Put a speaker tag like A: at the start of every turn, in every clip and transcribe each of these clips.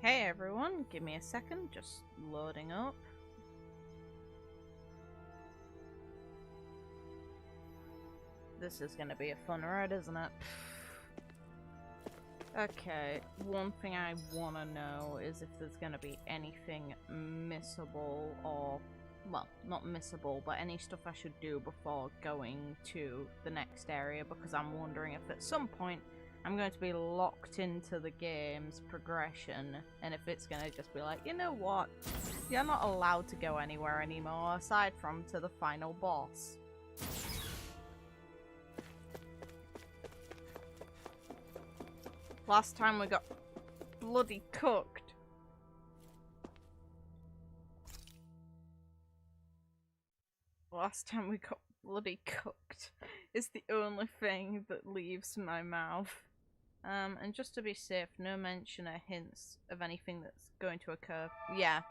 A: Okay, everyone, give me a second, just loading up. This is gonna be a fun ride, isn't it? Okay, one thing I wanna know is if there's gonna be anything missable or, well, not missable, but any stuff I should do before going to the next area, because I'm wondering if at some point I'm going to be locked into the game's progression, and if it's going to just be like, you know what, you're not allowed to go anywhere anymore aside from to the final boss. Last time we got bloody cooked. Last time we got bloody cooked is the only thing that leaves my mouth. And just to be safe, no mention or hints of anything that's going to occur. Yeah.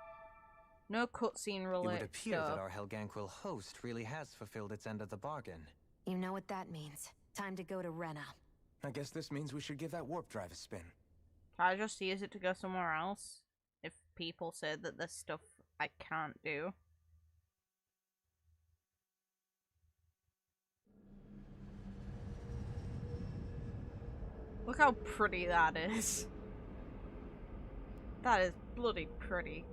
A: No cutscene related.
B: It would appear that our Helganquil host really has fulfilled its end of the bargain.
C: You know what that means. Time to go to Rena.
D: I guess this means we should give that warp drive a spin.
A: Can I just use it to go somewhere else? If people say that there's stuff I can't do. Look how pretty that is. That is bloody pretty.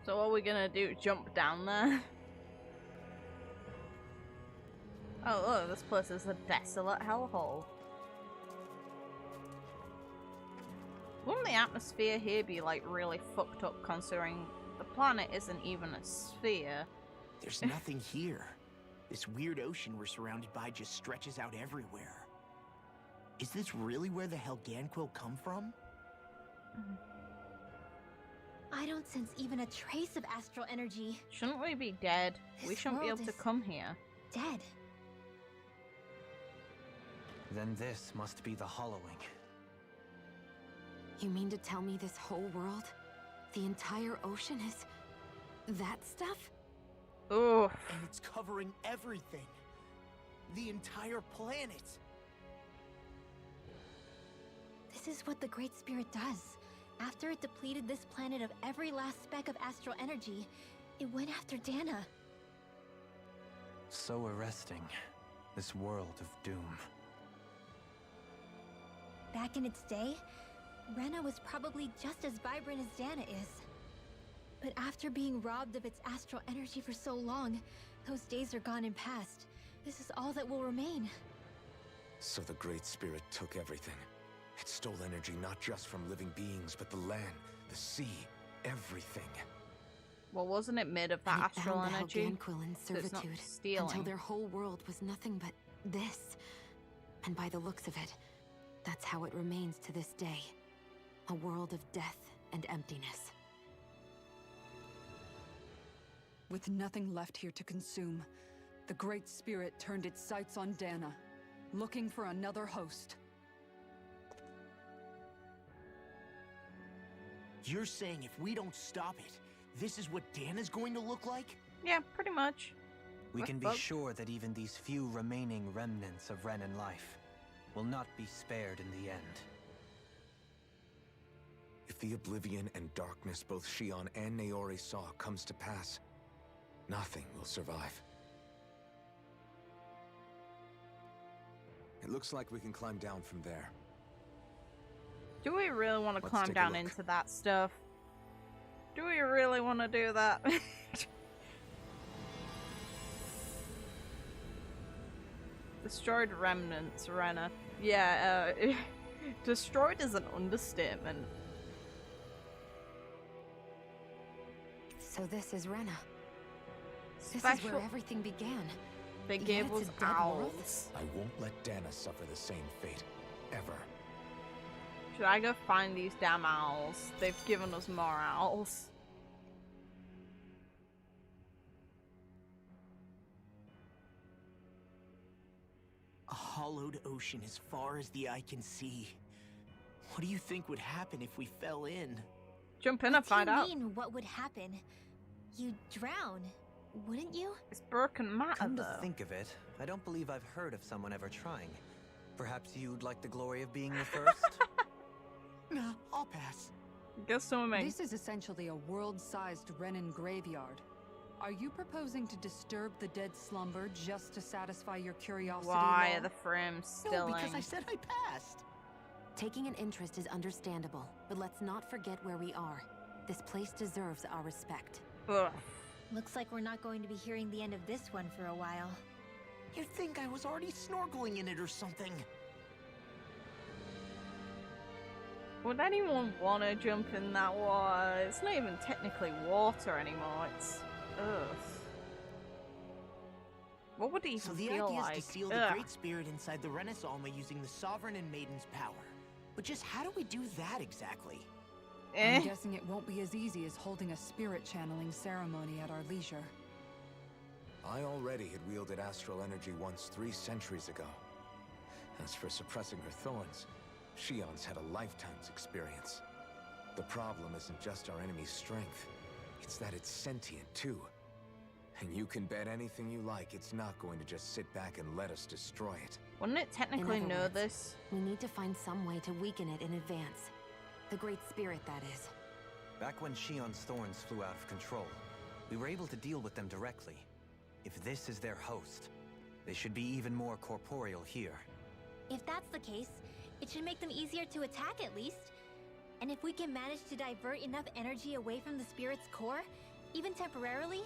A: So what are we gonna do? Jump down there? Oh look, this place is a desolate hellhole. Wouldn't the atmosphere here be like really fucked up considering the planet isn't even a sphere?
E: There's nothing here. This weird ocean we're surrounded by just stretches out everywhere. Is this really where the Helganquil come from?
C: I don't sense even a trace of astral energy.
A: Shouldn't we be dead? We shouldn't be able to come here.
C: Dead.
B: Then this must be the hollowing.
C: You mean to tell me this whole world, the entire ocean is that stuff?
A: Oh.
E: And it's covering everything. The entire planet.
C: This is what the Great Spirit does. After it depleted this planet of every last speck of astral energy, it went after Dana.
B: So arresting. This world of doom.
C: Back in its day, Rena was probably just as vibrant as Dana is. But after being robbed of its astral energy for so long, those days are gone and past. This is all that will remain.
D: So the Great Spirit took everything. It stole energy not just from living beings, but the land, the sea, everything.
A: Well, wasn't it made of that
C: And it
A: astral
C: bound the
A: energy?
C: Helganquil in
A: So it's not
C: servitude
A: stealing.
C: until their whole world was nothing but this. And by the looks of it, that's how it remains to this day. A world of death and emptiness.
F: With nothing left here to consume, the Great Spirit turned its sights on Dana, looking for another host.
E: You're saying if we don't stop it, this is what Dana's going to look like?
A: Yeah, pretty much.
B: We can be
A: Well-
B: sure that even these few remaining remnants of Renan life will not be spared in the end.
D: If the oblivion and darkness both Shion and Naori saw comes to pass, nothing will survive. It looks like we can climb down from there.
A: Do we really want to
D: Let's
A: climb
D: take a
A: down
D: look.
A: into that stuff? Do we really want to do that? Destroyed remnants, Rena. Yeah, destroyed is an understatement.
C: So this is Rena. This is
A: Special.
C: where everything began.
A: They
C: Yet
A: gave
C: it's
A: us
C: a dead world?
A: owls.
D: I won't let Dana suffer the same fate, ever.
A: Should I go find these damn owls? They've given us more owls.
E: hollowed ocean as far as the eye can see. What do you think would happen if we fell in?
A: Jump in and find out.
C: What do you mean, what would happen? You'd drown, wouldn't you?
A: It's broken matter,
B: Come to
A: though.
B: think of it, I don't believe I've heard of someone ever trying. Perhaps you'd like the glory of being the first?
E: Nah, I'll pass.
A: Guess swimming.
F: This is essentially a world-sized Renan graveyard. Are you proposing to disturb the dead slumber just to satisfy your curiosity?
A: Why
F: Law?
A: are the frames
E: No,
A: stilling?
E: because I said I passed.
G: Taking an interest is understandable, but let's not forget where we are. This place deserves our respect.
A: Ugh.
C: Looks like we're not going to be hearing the end of this one for a while.
E: You'd think I was already snorkeling in it or something.
A: Would anyone want to jump in that water? It's not even technically water anymore. It's earth. What would it even
E: So the
A: feel
E: idea
A: like?
E: is to seal the
A: Ugh.
E: Great Spirit inside the Renaissance using the Sovereign and Maiden's power. But just how do we do that exactly?
F: I'm guessing it won't be as easy as holding a spirit channeling ceremony at our leisure.
D: I already had wielded astral energy once 3 centuries ago. As for suppressing her thorns, Shion's had a lifetime's experience. The problem isn't just our enemy's strength, it's that it's sentient too. And you can bet anything you like it's not going to just sit back and let us destroy it.
A: Wouldn't it technically
G: In other
A: know
G: words,
A: this?
G: We need to find some way to weaken it in advance. The Great Spirit, that is.
B: Back when Shion's thorns flew out of control, we were able to deal with them directly. If this is their host, they should be even more corporeal here.
C: If that's the case, it should make them easier to attack at least. And if we can manage to divert enough energy away from the spirit's core, even temporarily,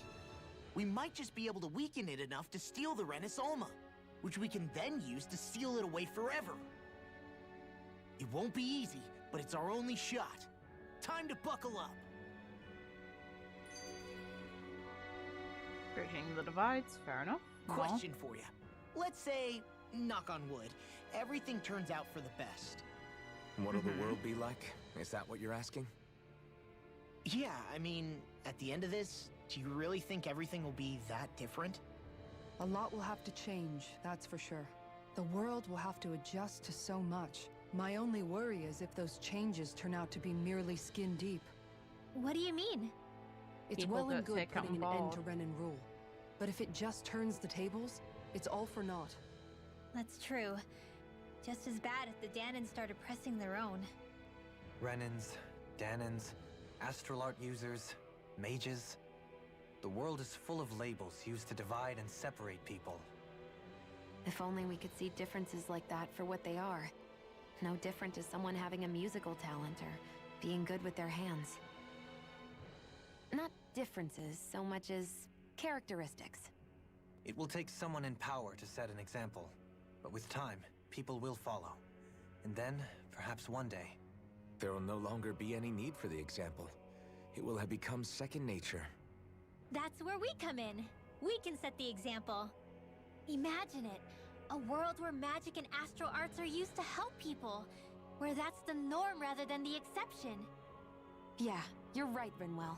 E: We might just be able to weaken it enough to steal the Renaissance, which we can then use to seal it away forever. It won't be easy, but it's our only shot. Time to buckle up.
A: Bridging the divides, fair enough.
E: Question for you. Let's say, knock on wood, everything turns out for the best.
D: What'll the world be like? Is that what you're asking?
E: Yeah, I mean, at the end of this, do you really think everything will be that different?
F: A lot will have to change, that's for sure. The world will have to adjust to so much. My only worry is if those changes turn out to be merely skin deep.
C: what do you mean?
F: It's
A: People
F: well and
A: that
F: good
A: take
F: putting
A: on
F: an end to
A: board.
F: Renan rule. But if it just turns the tables, it's all for naught.
C: That's true. Just as bad if the Danans started pressing their own.
B: Renans, Danans, astral art users, mages. The world is full of labels used to divide and separate people.
G: If only we could see differences like that for what they are. No different as someone having a musical talent or being good with their hands. Not differences so much as characteristics.
B: It will take someone in power to set an example. But with time, people will follow. And then, perhaps one day,
D: There will no longer be any need for the example. It will have become second nature.
C: That's where we come in. We can set the example. Imagine it. A world where magic and astral arts are used to help people. Where that's the norm rather than the exception.
G: Yeah, you're right, Rinwell.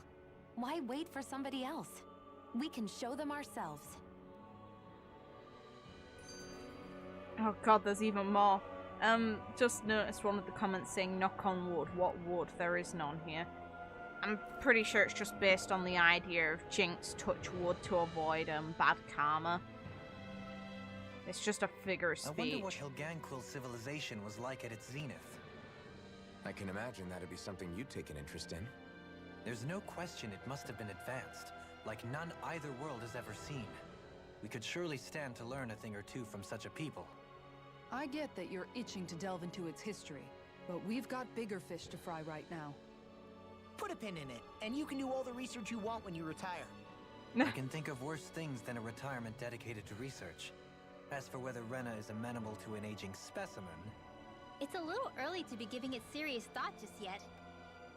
G: Why wait for somebody else? We can show them ourselves.
A: Oh god, there's even more. Just noticed one of the comments saying knock on wood. What wood? There is none here. I'm pretty sure it's just based on the idea of Jinx touch wood to avoid bad karma. It's just a figure of
B: I wonder
A: speech.
B: what Helganquil civilization was like at its zenith.
D: I can imagine that'd be something you'd take an interest in.
B: There's no question it must have been advanced, like none either world has ever seen. We could surely stand to learn a thing or two from such a people.
F: I get that you're itching to delve into its history, but we've got bigger fish to fry right now.
E: Put a pin in it, and you can do all the research you want when you retire.
B: I can think of worse things than a retirement dedicated to research. As for whether Rena is amenable to an aging specimen,
C: It's a little early to be giving it serious thought just yet.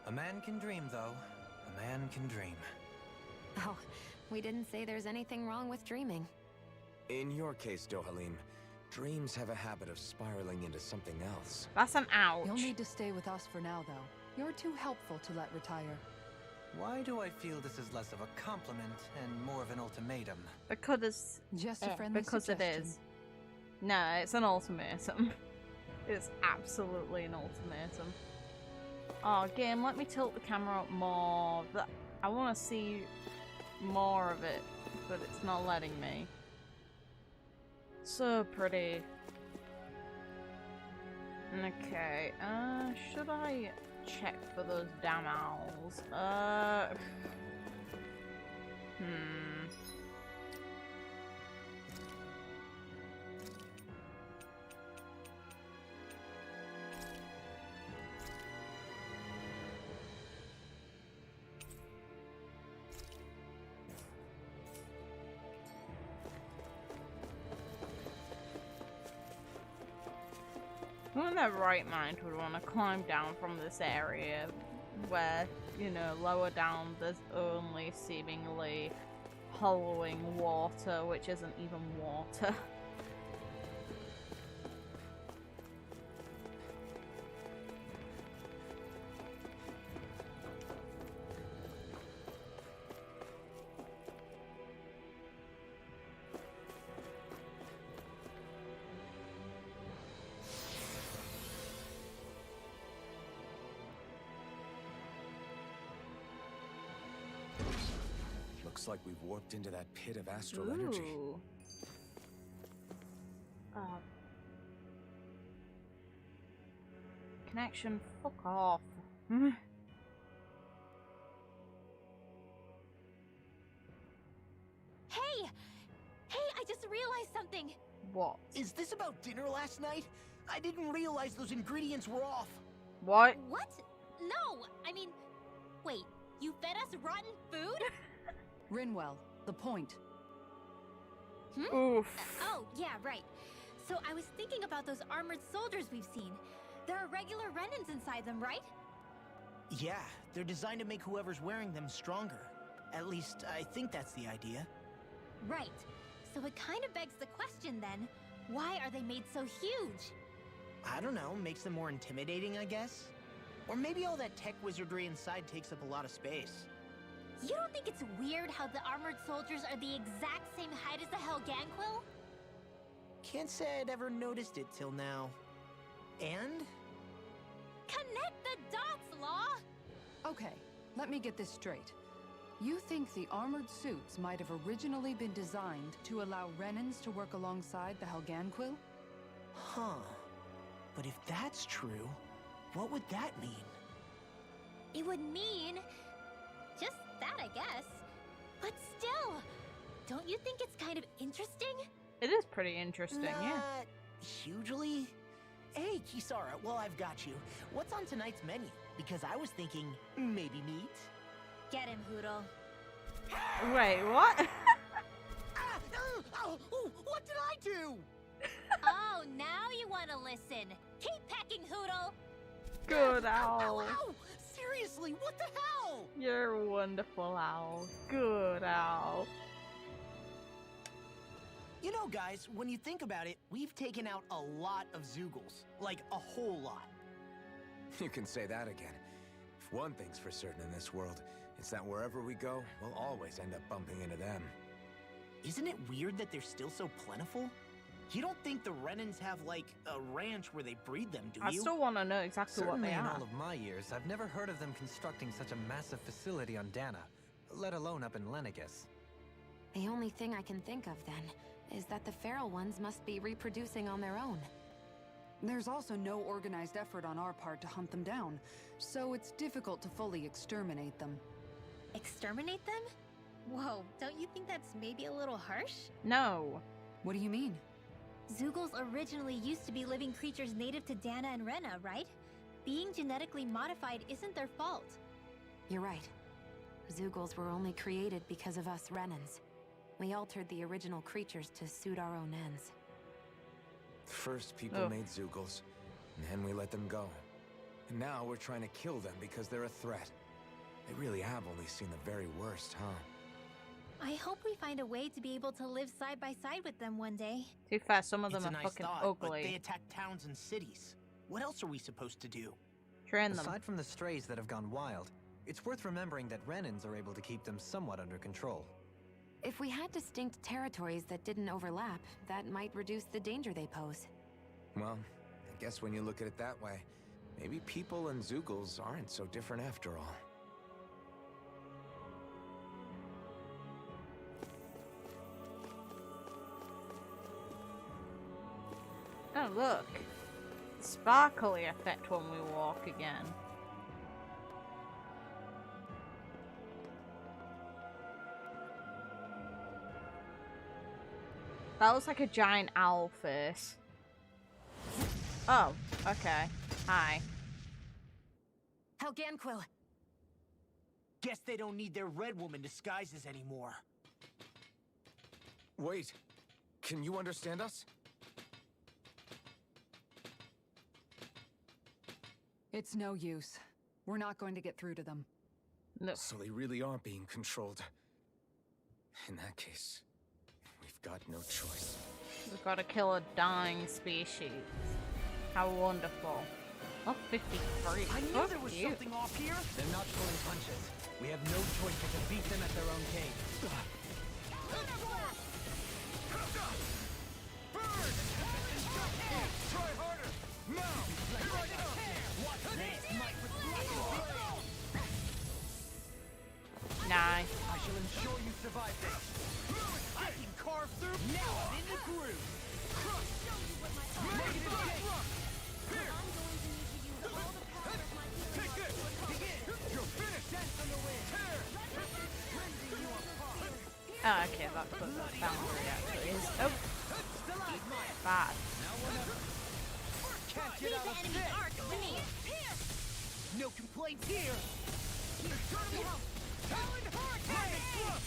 B: a man can dream, though. A man can dream.
G: Oh, we didn't say there's anything wrong with dreaming.
D: In your case, Dohalim, dreams have a habit of spiraling into something else.
A: That's an ouch.
F: You'll need to stay with us for now, though. You're too helpful to let retire.
B: Why do I feel this is less of a compliment and more of an ultimatum?
A: Because
F: Just a friendly
A: because it
F: suggestion.
A: is. No, it's an ultimatum. It's absolutely an ultimatum. Oh, game, let me tilt the camera up more. I want to see more of it, but it's not letting me. So pretty. Okay, should I check for those damn owls? Who in their right mind would want to climb down from this area where, you know, lower down there's only seemingly hollowing water, which isn't even water.
D: Looks like we've warped into that pit of astral energy.
A: Connection, fuck off.
C: Hey! Hey, I just realized something!
A: What?
E: Is this about dinner last night? I didn't realize those ingredients were off.
A: What?
C: What? No! I mean, wait, you fed us rotten food?
F: Rinwell, the point.
A: Oof.
C: Oh, yeah, right. So I was thinking about those armored soldiers we've seen. There are regular Renans inside them, right?
E: Yeah, they're designed to make whoever's wearing them stronger. At least, I think that's the idea.
C: Right. So it kind of begs the question then, why are they made so huge?
E: I don't know, makes them more intimidating, I guess? Or maybe all that tech wizardry inside takes up a lot of space.
C: You don't think it's weird how the armored soldiers are the exact same height as the Helganquil?
E: Can't say I'd ever noticed it till now. And?
C: Connect the dots, Law!
F: Okay, let me get this straight. You think the armored suits might have originally been designed to allow Renans to work alongside the Helganquil?
E: Huh. But if that's true, what would that mean?
C: It would mean... just that, I guess. But still, don't you think it's kind of interesting?
A: It is pretty interesting, yeah.
E: Not hugely. Hey, Kisara, well, I've got you. What's on tonight's menu? Because I was thinking, maybe meat?
C: Get him, Hoodle.
A: Wait, what?
E: What did I do?
C: Oh, now you want to listen. Keep pecking, Hoodle.
A: Good owl.
E: Ow! Seriously, what the hell?
A: You're a wonderful owl. Good owl.
E: You know, guys, when you think about it, we've taken out a lot of Zoogles. Like, a whole lot.
D: You can say that again. If one thing's for certain in this world, it's that wherever we go, we'll always end up bumping into them.
E: Isn't it weird that they're still so plentiful? You don't think the Renans have, like, a ranch where they breed them, do you?
A: I still want to know exactly what
B: Certainly
A: they
B: in
A: are.
B: all of my years, I've never heard of them constructing such a massive facility on Dana, let alone up in Lenegus.
G: The only thing I can think of, then, is that the feral ones must be reproducing on their own.
F: There's also no organized effort on our part to hunt them down, so it's difficult to fully exterminate them.
C: Exterminate them? Whoa, don't you think that's maybe a little harsh?
A: No.
F: What do you mean?
C: Zoogles originally used to be living creatures native to Dana and Rena, right? Being genetically modified isn't their fault.
G: You're right. Zoogles were only created because of us Renans. We altered the original creatures to suit our own ends.
D: First, people made Zoogles, and then we let them go. And now we're trying to kill them because they're a threat. They really have only seen the very worst, huh?
C: I hope we find a way to be able to live side by side with them one day.
A: To be fair, some of them
E: It's a
A: are
E: nice
A: fucking
E: thought, but they
A: ugly.
E: attack towns and cities. What else are we supposed to do?
A: Train them.
B: Aside from the strays that have gone wild, it's worth remembering that Renans are able to keep them somewhat under control.
G: If we had distinct territories that didn't overlap, that might reduce the danger they pose.
D: Well, I guess when you look at it that way, maybe people and Zeugles aren't so different after all.
A: Oh, look. Sparkly effect when we walk again. That looks like a giant owl face. Oh, okay. Hi.
G: Helganquil!
E: Guess they don't need their Red Woman disguises anymore.
D: Wait, can you understand us?
F: It's no use. We're not going to get through to them.
A: No.
D: So they really are being controlled. In that case, we've got no choice.
A: We've got to kill a dying species. How wonderful. Oh, 53.
E: I knew there was something off here.
B: They're not pulling punches. We have no choice but to beat them at their own game.
D: Try harder! Now!
A: Nice.
E: I shall ensure you survive this. I can carve through. Now I'm in the groove.
D: Take this! You're finished! Dance on the wind!
A: Oh, okay, that's what the boundary actually is. Oh, bad.
E: Can't get out of this. No complaints here.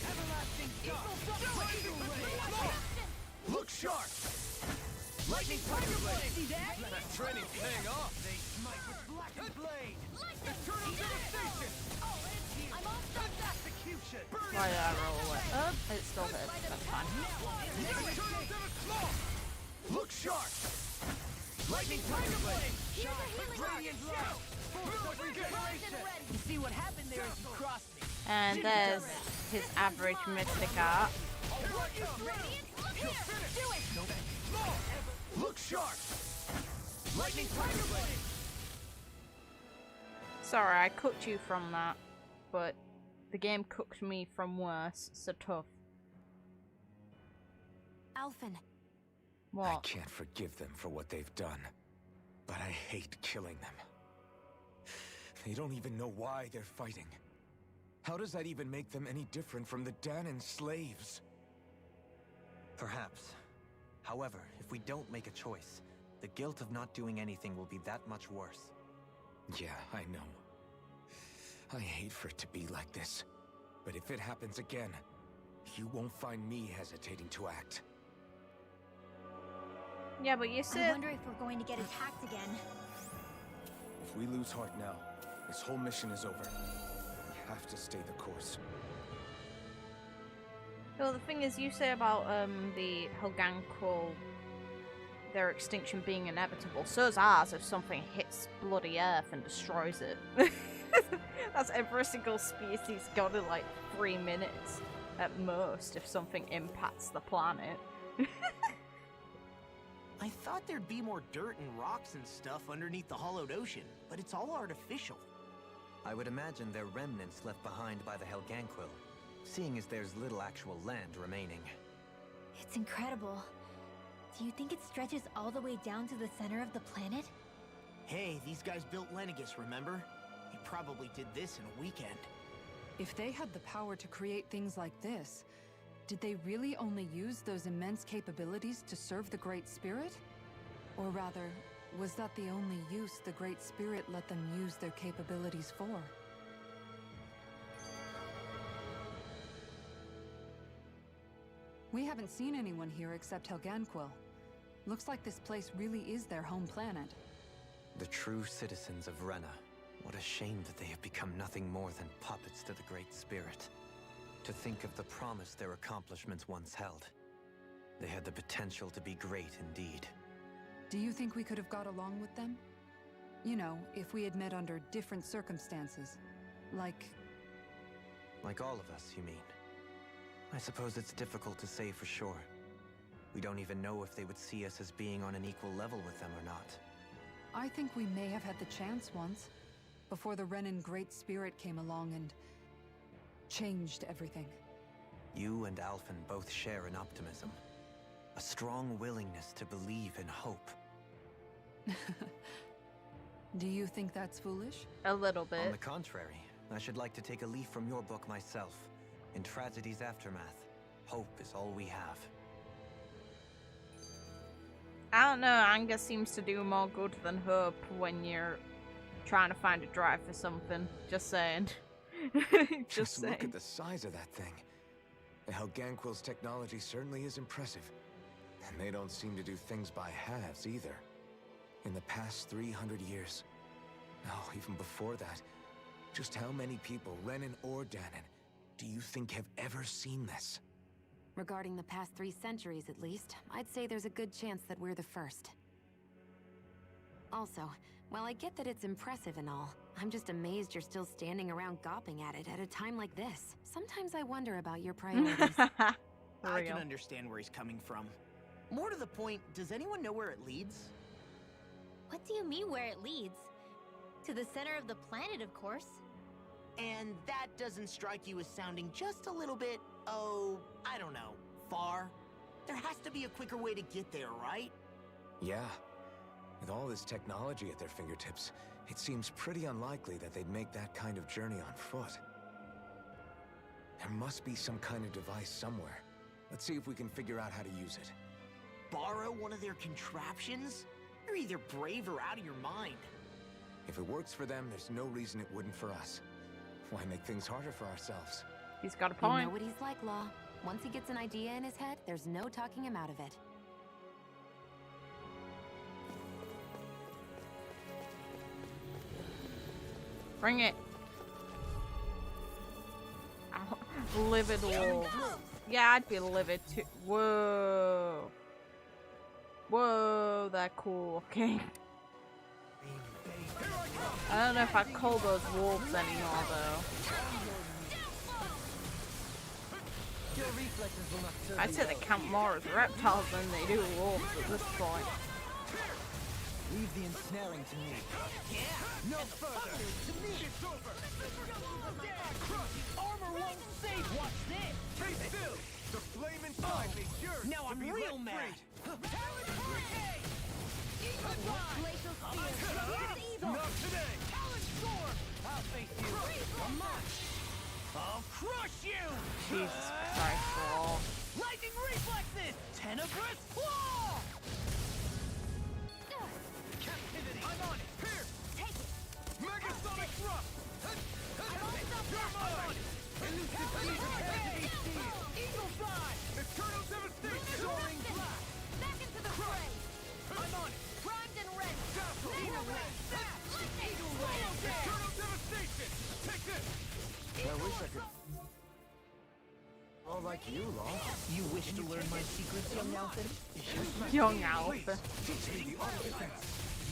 E: Everlasting
D: Look sharp!
E: Lightning Tiger Blade. See that?
D: That training's paying off!
E: They smite with blackened blade.
D: Eternal devastation!
E: I'm all done. Execution.
A: Why did I roll it? Oh, it still did. That's fine.
D: Eternal devastation! Look sharp!
E: Lightning Tiger Blade.
D: Radiant light!
E: You see what happened there as you crossed me.
A: And there's his average mystic art.
D: Look sharp!
E: Lightning Tiger Blade.
A: Sorry, I cooked you from that, but the game cooked me from worse, so tough.
G: Alphen.
D: I
A: What?
D: can't forgive them for what they've done, but I hate killing them. They don't even know why they're fighting. How does that even make them any different from the Danon slaves?
B: Perhaps. However, if we don't make a choice, the guilt of not doing anything will be that much worse.
D: Yeah, I know. I hate for it to be like this. But if it happens again, you won't find me hesitating to act.
A: Yeah, but you
C: I
A: said...
C: wonder if we're going to get attacked again.
D: If we lose heart now, this whole mission is over. We have to stay the course.
A: Well, the thing is, you say about the Helganquil, their extinction being inevitable. So's ours if something hits bloody Earth and destroys it. That's every single species gone in like 3 minutes at most if something impacts the planet.
E: I thought there'd be more dirt and rocks and stuff underneath the hollowed ocean, but it's all artificial.
B: I would imagine they're remnants left behind by the Helganquil, seeing as there's little actual land remaining.
C: It's incredible. Do you think it stretches all the way down to the center of the planet?
E: Hey, these guys built Lenegus, remember? He probably did this in a weekend.
F: If they had the power to create things like this, did they really only use those immense capabilities to serve the Great Spirit? Or rather, was that the only use the Great Spirit let them use their capabilities for? We haven't seen anyone here except Helganquil. Looks like this place really is their home planet.
B: The true citizens of Rena. What a shame that they have become nothing more than puppets to the Great Spirit. To think of the promise their accomplishments once held. They had the potential to be great indeed.
F: Do you think we could have got along with them? You know, if we had met under different circumstances. Like
B: Like all of us, you mean? I suppose it's difficult to say for sure. We don't even know if they would see us as being on an equal level with them or not.
F: I think we may have had the chance once, before the Renan Great Spirit came along and changed everything.
B: You and Alphen both share an optimism. A strong willingness to believe in hope.
F: Do you think that's foolish?
A: A little bit.
B: On the contrary, I should like to take a leaf from your book myself. In Tragedy's Aftermath, hope is all we have.
A: I don't know, anger seems to do more good than hope when you're trying to find a drive for something. Just saying.
D: Just
A: saying.
D: look at the size of that thing. The Helganquil's technology certainly is impressive. And they don't seem to do things by halves either. In the past 300 years, no, even before that, just how many people, Renan or Danon, do you think have ever seen this?
G: Regarding the past 3 centuries at least, I'd say there's a good chance that we're the first. Also, while I get that it's impressive and all, I'm just amazed you're still standing around gawping at it at a time like this. Sometimes I wonder about your priorities.
E: I can understand where he's coming from. More to the point, does anyone know where it leads?
C: What do you mean where it leads? To the center of the planet, of course.
E: And that doesn't strike you as sounding just a little bit, oh, I don't know, far? There has to be a quicker way to get there, right?
D: Yeah. With all this technology at their fingertips, it seems pretty unlikely that they'd make that kind of journey on foot. There must be some kind of device somewhere. Let's see if we can figure out how to use it.
E: Borrow one of their contraptions? You're either brave or out of your mind.
D: If it works for them, there's no reason it wouldn't for us. Why make things harder for ourselves?
A: He's got a
G: You
A: point.
G: know what he's like, Law. Once he gets an idea in his head, there's no talking him out of it.
A: Bring it. Ow. Livid wolves. Yeah, I'd be livid too. Whoa. Whoa, they're cool. Okay. I don't know if I'd call those wolves anymore, though. I'd say they count more as reptiles than they do wolves at this point.
H: Leave the ensnaring to me. No further. To me. It's over. Armor won't save. Watch this. Stay still. The flame inside me yearns.
E: Now I'm real mad.
H: Not today. I'll face you. Come on. I'll crush you.
A: Jesus Christ, bro.
H: Lightning reflexes. Tenebrous claw. Captivity. I'm on it. Here.
C: Take it.
H: Megasonic thrust. You're mine. Elusive capacity steel. Eagle fly. Eternal devastation. Soaring blast.
C: Back into the fray.
H: I'm on it.
C: Primed and ready.
H: Eagle ray. Eagle ray. Eternal devastation. Take this.
D: I wish I could... all like you, Law.
E: You wish to learn my secrets, young Alphen?
A: Young Alpha.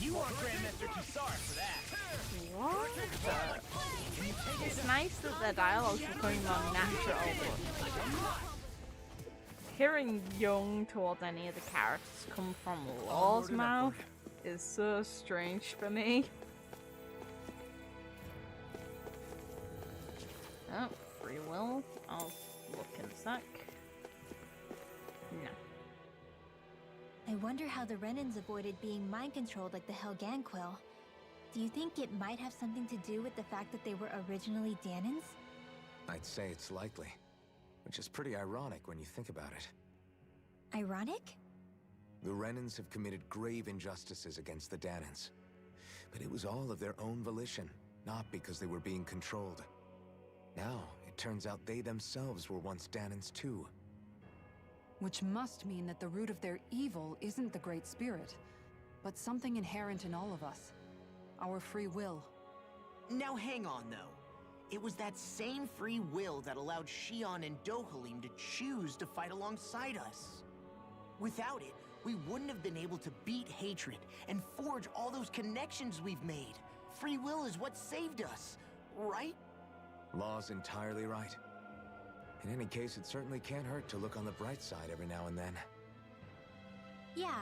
H: You are Grandmaster Kisar for that.
A: What the? It's nice that their dialogue's becoming more natural, but hearing young towards any of the characters come from Law's mouth is so strange for me. Oh, free will. I'll look in a sec. No.
C: I wonder how the Renans avoided being mind-controlled like the Helganquil. Do you think it might have something to do with the fact that they were originally Danons?
D: I'd say it's likely. Which is pretty ironic when you think about it.
C: Ironic?
D: The Renans have committed grave injustices against the Danons. But it was all of their own volition, not because they were being controlled. Now, it turns out they themselves were once Danons too.
F: Which must mean that the root of their evil isn't the Great Spirit, but something inherent in all of us. Our free will.
E: Now hang on, though. It was that same free will that allowed Xion and Dohalim to choose to fight alongside us. Without it, we wouldn't have been able to beat hatred and forge all those connections we've made. Free will is what saved us, right?
D: Law's entirely right. In any case, it certainly can't hurt to look on the bright side every now and then.
C: Yeah.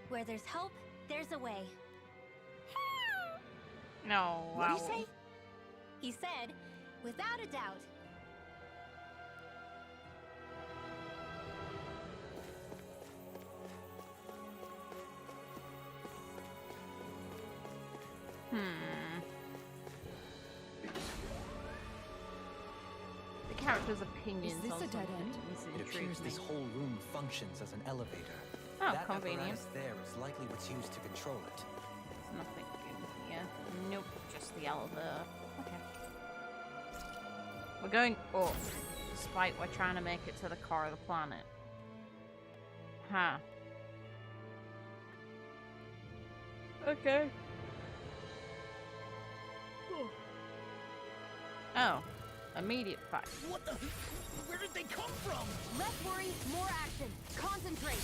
C: Where there's hope, there's a way.
A: No,
C: What
A: wow.
C: did he say? He said, without a doubt.
A: The character's opinions
F: Is this
A: on
F: a dead
A: something
F: end?
B: It
A: intrigues
B: appears
A: me.
B: this whole room functions as an elevator.
A: Oh,
B: that
A: convenient.
B: apparatus there is likely what's used to control it.
A: There's nothing in here. Nope, just the elevator. Okay. We're going up, despite we're trying to make it to the core of the planet. Huh. Okay. Oh. Immediate fight.
E: What the? Where did they come from?
C: Less worry, more action. Concentrate.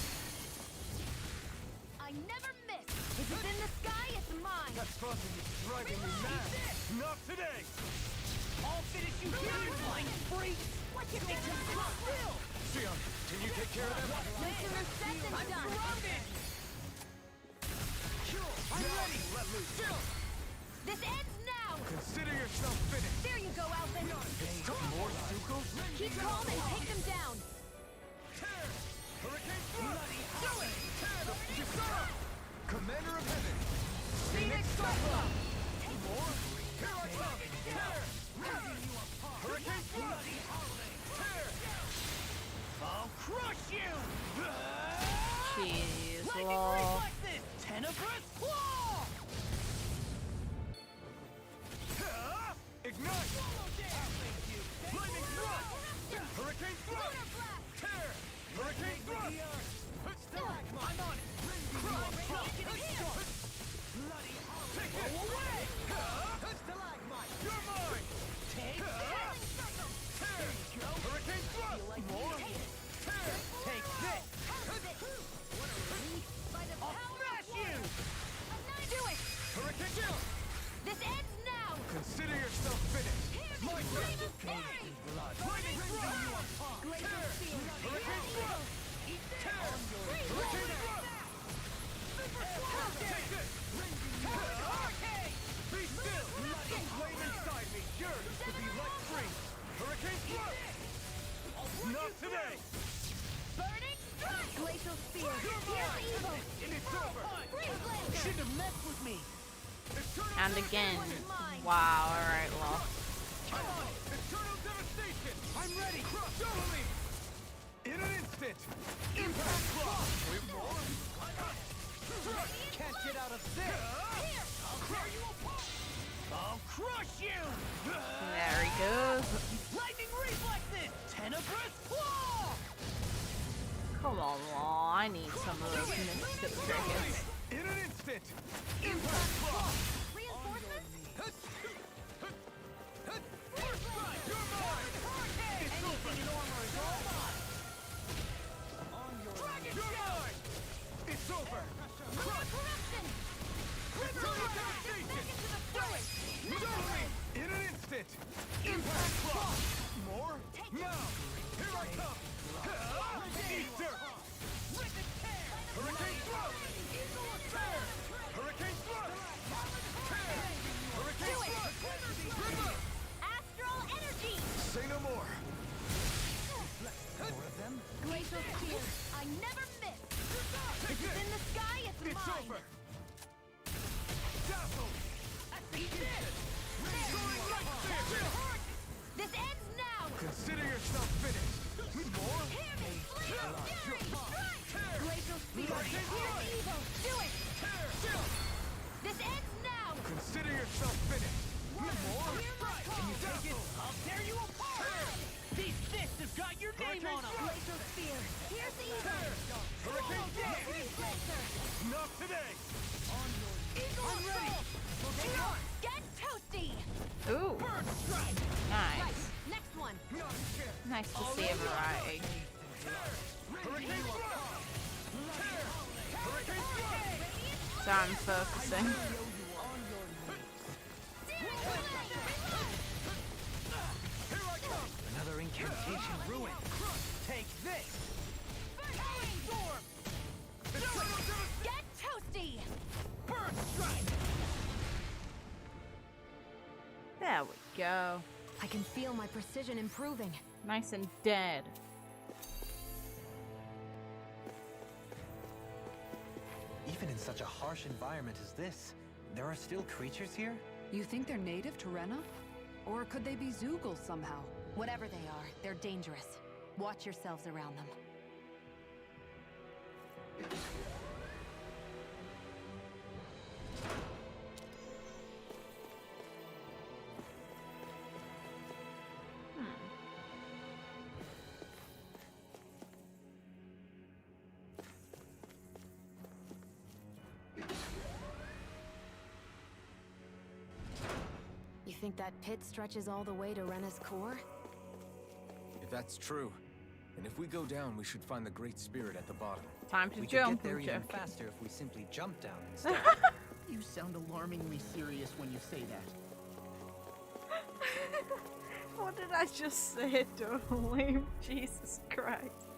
C: I never miss. If it's in the sky, it's mine.
H: That frozen is driving me mad. Not today!
E: I'll finish you here, you blind freak!
C: What you think?
E: Still!
H: Sion, can you take care of them?
C: No sooner said than done.
E: Surrounded!
H: I'm ready! Let loose! Sion!
C: This ends now.
H: Consider yourself finished!
C: There you go, Alvin.
H: More Stukos?
C: Keep calm and take them down.
H: Tear! Hurricane Thrust! Do it! Tear! Gisara! Commander of Heaven!
C: Phoenix Cyclone.
H: More? Here I come! Tear! Hurricane Thrust! Tear!
E: I'll crush you!
A: Jeez,
E: Lightning
A: lol.
E: reflexes! Tenebrous claw!
H: Ignite! Lightning Thrust! Hurricane Thrust! Tear! Hurricane Thrust!
E: I'm on it! Crush! Bloody
H: Take it!
E: away!
H: You're mine!
E: Take
H: Tear! Hurricane Thrust! More? Tear!
E: Take this! I'll smash you!
C: Do it.
H: Hurricane Chill!
C: This ends now.
H: Consider yourself finished! My turn! Lightning Thrust! Tear! Hurricane Thrust! Tear! Hurricane Thrust! Take this! Be still! The flame inside me yearns to be let free! Hurricane Thrust! Not today!
C: Burning strike. Glacial spear. Here's evil.
H: It's over!
C: Freeze laser.
E: Shouldn't have messed with me!
A: And again. Wow, alright, lol.
H: Eternal devastation! I'm ready! Double me! In an instant! Impact block! With more?
E: Can't get out of this! I'll tear you apart! I'll crush you!
A: There he goes.
E: Lightning reflexes! Tenebrous claw!
A: Come on, lol. I need some of those mystic triggers.
H: In an instant! Impact block!
C: Reinforcements.
H: First strike! You're mine! It's over!
E: Dragon
H: You're mine! It's over!
C: Corruption.
H: Eternal devastation! Double me! In an instant! Impact block! More? Now! Here I come! Easter! Hurricane Thrust! Tear! Hurricane Thrust! Tear! Hurricane Thrust! River!
C: Astral energy.
H: Say no more!
C: Glacial spear. I never miss.
H: Take
C: If it's
H: this!
C: in the sky, it's
H: It's
C: mine.
H: over! Dazzle! Soaring light spear!
C: This ends now.
H: Consider yourself finished! More?
C: Hear me, flame of fury. Strike.
H: Tear!
C: Glacial spear.
H: Hurricane
C: Here's
H: Thrust!
C: evil. Do it.
H: Tear!
C: This ends now.
H: Consider yourself finished! More?
C: Hear my call.
E: I'll tear you apart! These fists have got your name on them!
C: Glacial spear. Here's evil.
H: Hurricane Thrust!
C: Freeze laser.
H: Not today!
C: Eagle
H: I'm ready!
C: assault. Get toasty.
A: Ooh.
C: Right.
A: Nice.
C: Next one.
A: Nice to see a variety.
H: Hurricane Thrust! Tear! Hurricane Thrust!
A: So I'm focusing.
H: Here I come!
B: Another incantation
A: There we go.
G: I can feel my precision improving.
A: Nice and dead.
B: Even in such a harsh environment as this, there are still creatures here?
F: You think they're native to Rena? Or could they be Zoogle somehow?
G: Whatever they are, they're dangerous. Watch yourselves around them. You think that pit stretches all the way to Rena's core?
D: If that's true, and if we go down, we should find the Great Spirit at the bottom.
A: Time to
B: We could
A: jump.
B: get there even
A: Jeff.
B: faster if we simply jump down instead.
E: You sound alarmingly serious when you say that.
A: What did I just say, darling? Jesus Christ.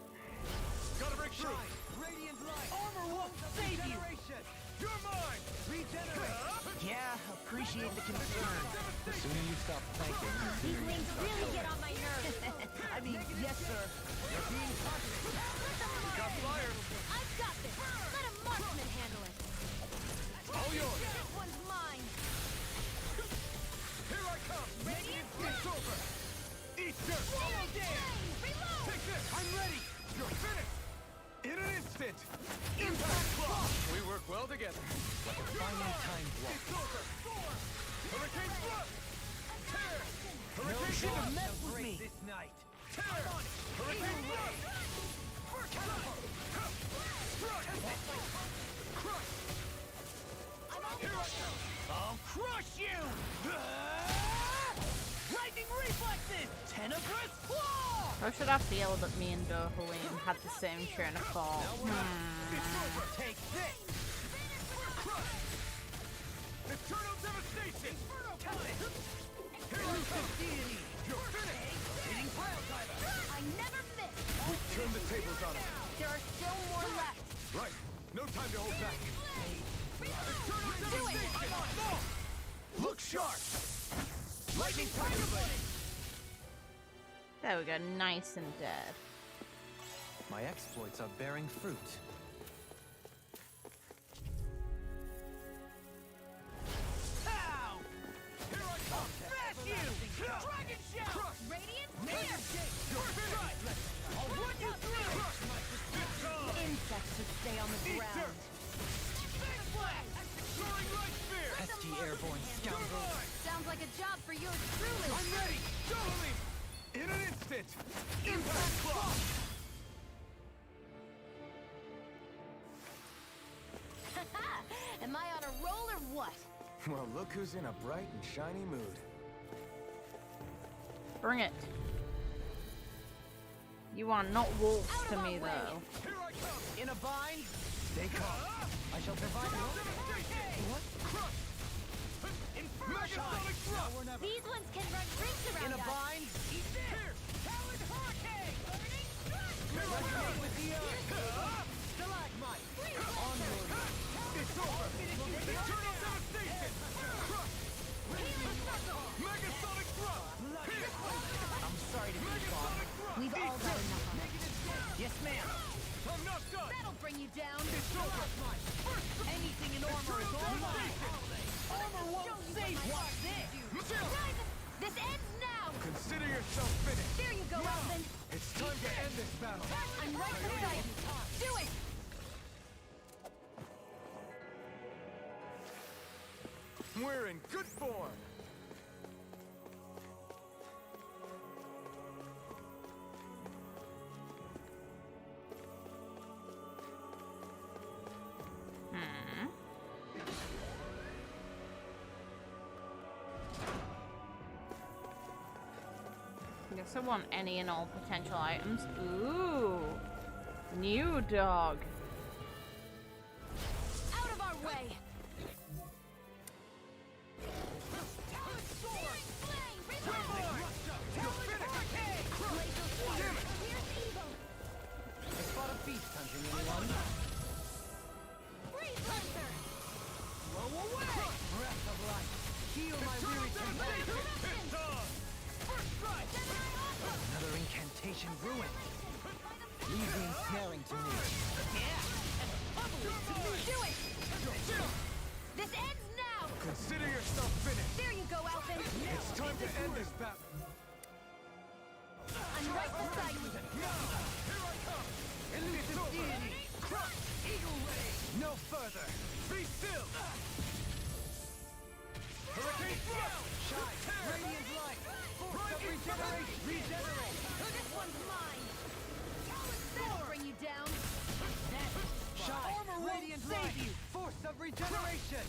H: Gotta break through. Radiant light. Armor won't save you. You're mine. Regenerate.
E: Yeah, appreciate the concern.
B: The sooner you stop thanking, the
C: These
B: sooner you
C: wings really get on my nerves.
E: I mean, yes, sir. You're being positive.
H: Got fire.
C: I've got this. Let a marksman handle it.
H: All yours.
C: This one's mine.
H: Here I come.
C: Radiant
H: It's over. Eat dirt.
C: Swallow flame. Reload.
H: Take this. I'm ready. You're finished. In an instant. Impact block. We work well together.
B: like a finely timed walk.
H: It's over. Thorns. Hurricane thrust. Tear.
E: No
H: Hurricane
E: should've
H: thrust.
E: messed with me.
B: This night.
H: Tear. Hurricane thrust. Crush. Crush. Here I go.
E: I'll crush you! Lightning reflexes! Tenebrous claw!
A: How should I feel that me and Dohalim had the same train of thought?
E: Take this!
H: Crush. Eternal devastation. Here I come. You're finished.
E: Hitting pile driver!
C: I never miss.
H: Turn the tables on him.
C: There are still more left.
H: Right. No time to hold back. Eternal
C: Do it.
H: devastation. Look sharp. Lightning tiger blade.
A: There we go, nice and dead.
B: My exploits are bearing fruit.
E: Pow! Here I come! Smash you! Dragon shout!
C: Radiant
E: Major
C: Spear.
E: shake! You're finished! I'll run you through!
C: Insects should stay on the
H: Eat
C: ground.
H: dirt.
E: Big blast!
H: Soaring light spear.
B: Pesky airborne scoundrel.
C: Sounds like a job for yours truly.
H: I'm ready. Totally. In an instant. Impact clock.
C: Am I on a roll or what?
D: Well, look who's in a bright and shiny mood.
A: Bring it. You are not wolves
C: Out of
A: to
C: our
A: me,
C: way.
A: though.
H: Here I come.
E: In a bind?
B: Stay calm. I shall provide you.
H: What? Crush. Megasonic thrust.
C: These ones can run rings around
E: In a
C: us.
E: bind? Eat this!
H: Here.
E: Talon hurricane!
H: Here I come.
E: With the stalagmite! Onward!
H: It's over. Eternal devastation. Crush. Megasonic thrust. Here.
E: I'm sorry to keep on.
H: Megasonic thrust.
C: We've all got enough of it.
E: Yes, ma'am.
H: I'm not done.
C: That'll bring you down.
H: It's over.
E: Anything in armor is all mine. Armor won't save. Watch this.
H: Michelle,
C: This ends now.
H: consider yourself finished.
C: There you go, Elvin.
H: It's time to end this battle.
C: I'm right beside you. Do it.
H: We're in good form.
A: Guess I want any and all potential items. Ooh. New dog.
C: Out of our way.
E: I spot a beast hunting anyone. Blow away! Breath of life. Heal my weary temptation.
B: Another incantation ruined. Leave the ensnaring to me.
C: Do it! This ends now!
H: Consider yourself finished.
C: There you go, Alphen!
H: It's time to end this battle.
C: I'm right beside you!
H: Here I come. Elusive deity. Crush. Eagle ray.
B: No further.
H: Be still. Hurricane thrust.
B: Shine. Radiant light. Force of regeneration. Regenerate.
C: This one's mine! That'll bring you down!
B: Shine.
C: Armor won't
B: Radiant
C: save
B: light.
C: you.
B: Force of regeneration.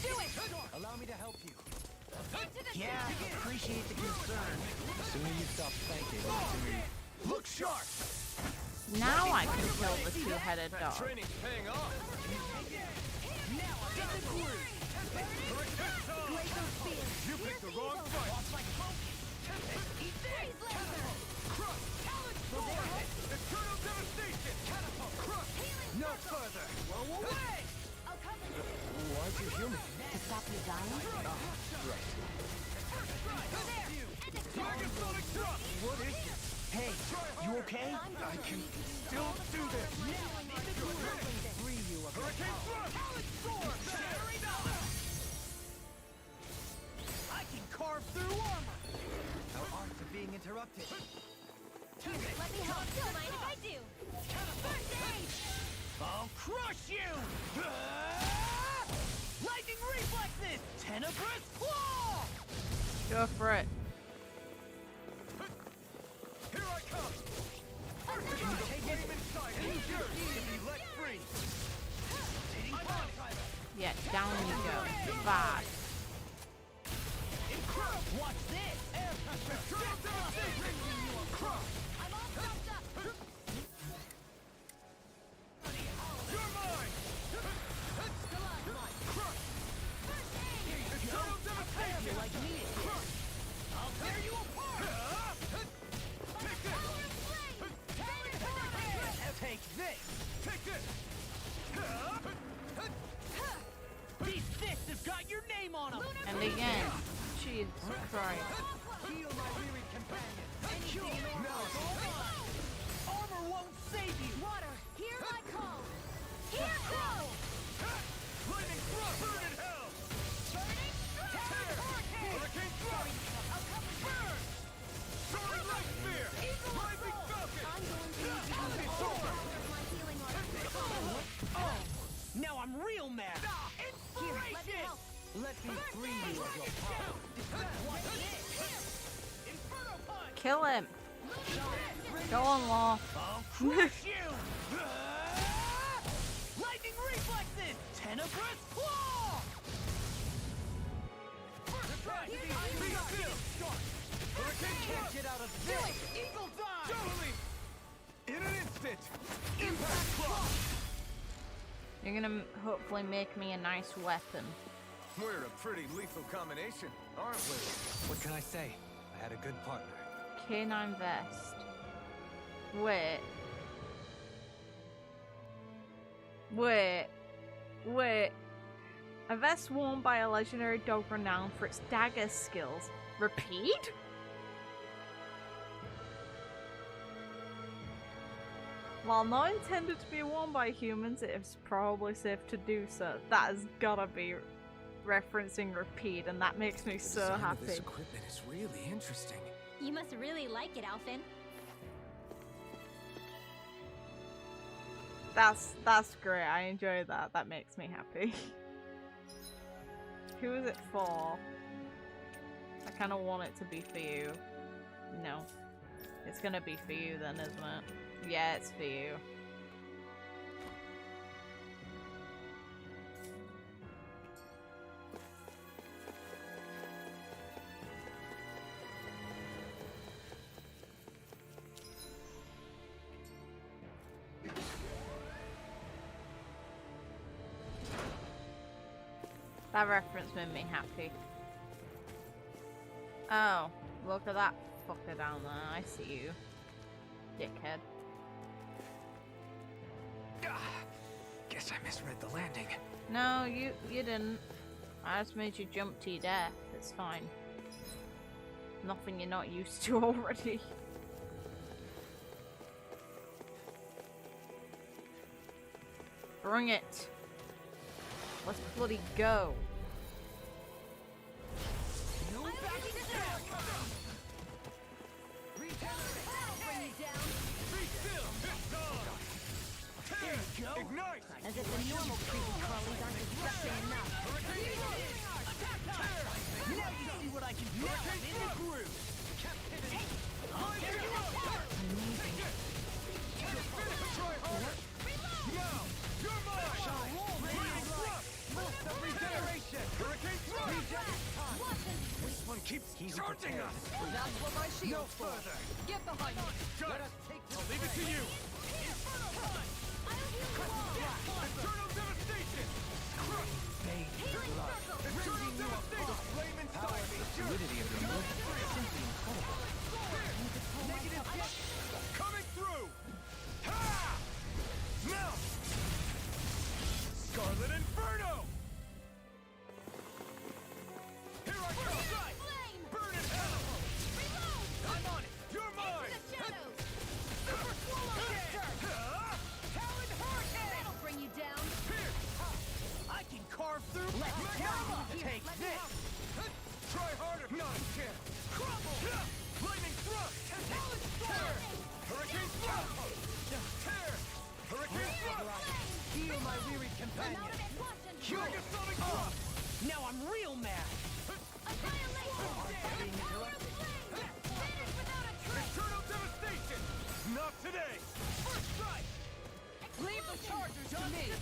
C: Do it!
B: Allow me to help you.
C: Into the
E: Yeah, appreciate the concern.
B: The sooner you stop thanking, the sooner you...
H: Look sharp.
A: Now I can kill the two-headed
H: That
A: dog.
H: training's paying off. Hurricane time. You picked the wrong fight. Crush. Eternal devastation. Catapult. Crush.
B: No further.
H: Away.
B: Why'd you heal me?
G: To stop you dying?
H: Dragon Sonic Thrust.
B: What is this?
E: Hey, you okay?
H: I can still do this.
B: Free you of
H: Hurricane thrust.
E: I can carve through armor.
B: our arts are being interrupted.
C: Let me help. Don't mind if I do. First aid!
E: I'll crush you! Lightning reflexes! Tenebrous claw!
A: Go for it.
H: Here I come. Flame inside. Endure. Be let free.
A: Yeah, down you go. Bad.
E: Watch this!
H: Eternal devastation. Crush.
C: I'm all stuffed up!
H: You're mine. Crush. Eternal devastation.
E: Like me again. I'll tear you apart!
H: Take this.
E: Take this!
H: Take this.
E: These fists have got your name on them!
A: And again. Jesus Christ.
B: Heal my weary companion.
E: Armor won't save you!
C: Water, hear my call! Here goes!
H: Lightning thrust. Burn in hell.
C: Burning
H: Tear. Hurricane thrust. Burn. Soaring light spear. Rising falcon.
C: I'm going to use all of my healing arts.
E: Now I'm real mad!
C: Here, let me
E: Inspiration!
C: help.
B: Let me free you of your power.
E: Inferno punch!
A: Kill him. Go on, Law.
E: I'll crush you! Lightning reflexes! Tenebrous claw!
H: First try. Be still. Hurricane
B: Can't get out of this.
E: Eagle dive!
H: Totally. In an instant. Impact claw.
A: You're gonna hopefully make me a nice weapon.
H: We're a pretty lethal combination, aren't we?
B: What can I say? I had a good partner.
A: Canine vest. Wait. A vest worn by a legendary dog renowned for its dagger skills. Repeat? While not intended to be worn by humans, it is probably safe to do so. That has gotta be referencing Repeat, and that makes me so happy.
D: This equipment is really interesting.
C: You must really like it, Alphen.
A: That's great. I enjoy that. That makes me happy. Who is it for? I kind of want it to be for you. No. It's gonna be for you then, isn't it? Yeah, it's for you. That reference made me happy. Oh, look at that fucker down there. I see you, dickhead.
D: Guess I misread the landing.
A: No, you didn't. I just made you jump to your death. It's fine. Nothing you're not used to already. Bring it. Let's bloody go.
H: Ignite!
C: As if the normal creepy crawlies aren't disgusting enough.
E: Now you see what I can do. I'm in the groove.
H: Try harder! Now! You're mine! Regeneration! Hurricane thrust! This one keeps charging us!
F: That's what my shield's for. Get behind me.
H: Let us take this. I'll leave it to you! Eternal devastation! Crush! Eternal devastation! The flame inside me!
B: Fluidity of your movement is simply incredible.
H: Negative hit! Coming through! Ha! Melt! Scarlet Inferno! Here I come! Burn in hell! I'm on it! You're mine! Super Swallow! Talon Hurricane!
C: That'll bring you down.
H: Here!
E: I can carve through.
C: Let's go.
E: Take this.
H: Try harder! Not a chance! Crumble! Lightning thrust! Tear! Hurricane thrust! Tear! Hurricane thrust!
E: Heal my wearied companion.
H: Megasonic thrust!
E: Now I'm real mad.
H: Eternal devastation! Not today! First strike!
F: Leave the chargers to me.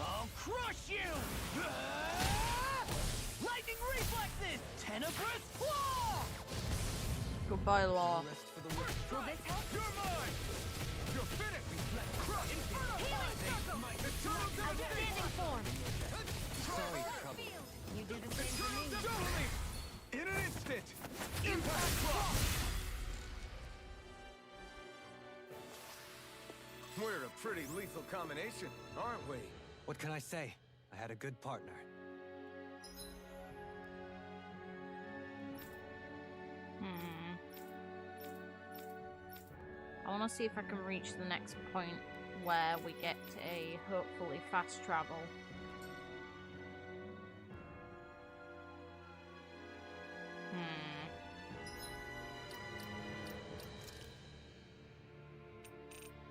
E: I'll crush you! Lightning reflexes! Tenebrous claw!
A: Goodbye, Law.
B: Rest for the wicked.
H: Will this help? You're mine! You're finished! Crush! Eternal devastation!
B: Sorry, trouble.
C: You do the same for me.
H: Totally! In an instant! Impact block! We're a pretty lethal combination, aren't we?
B: What can I say? I had a good partner.
A: I want to see if I can reach the next point where we get a hopefully fast travel.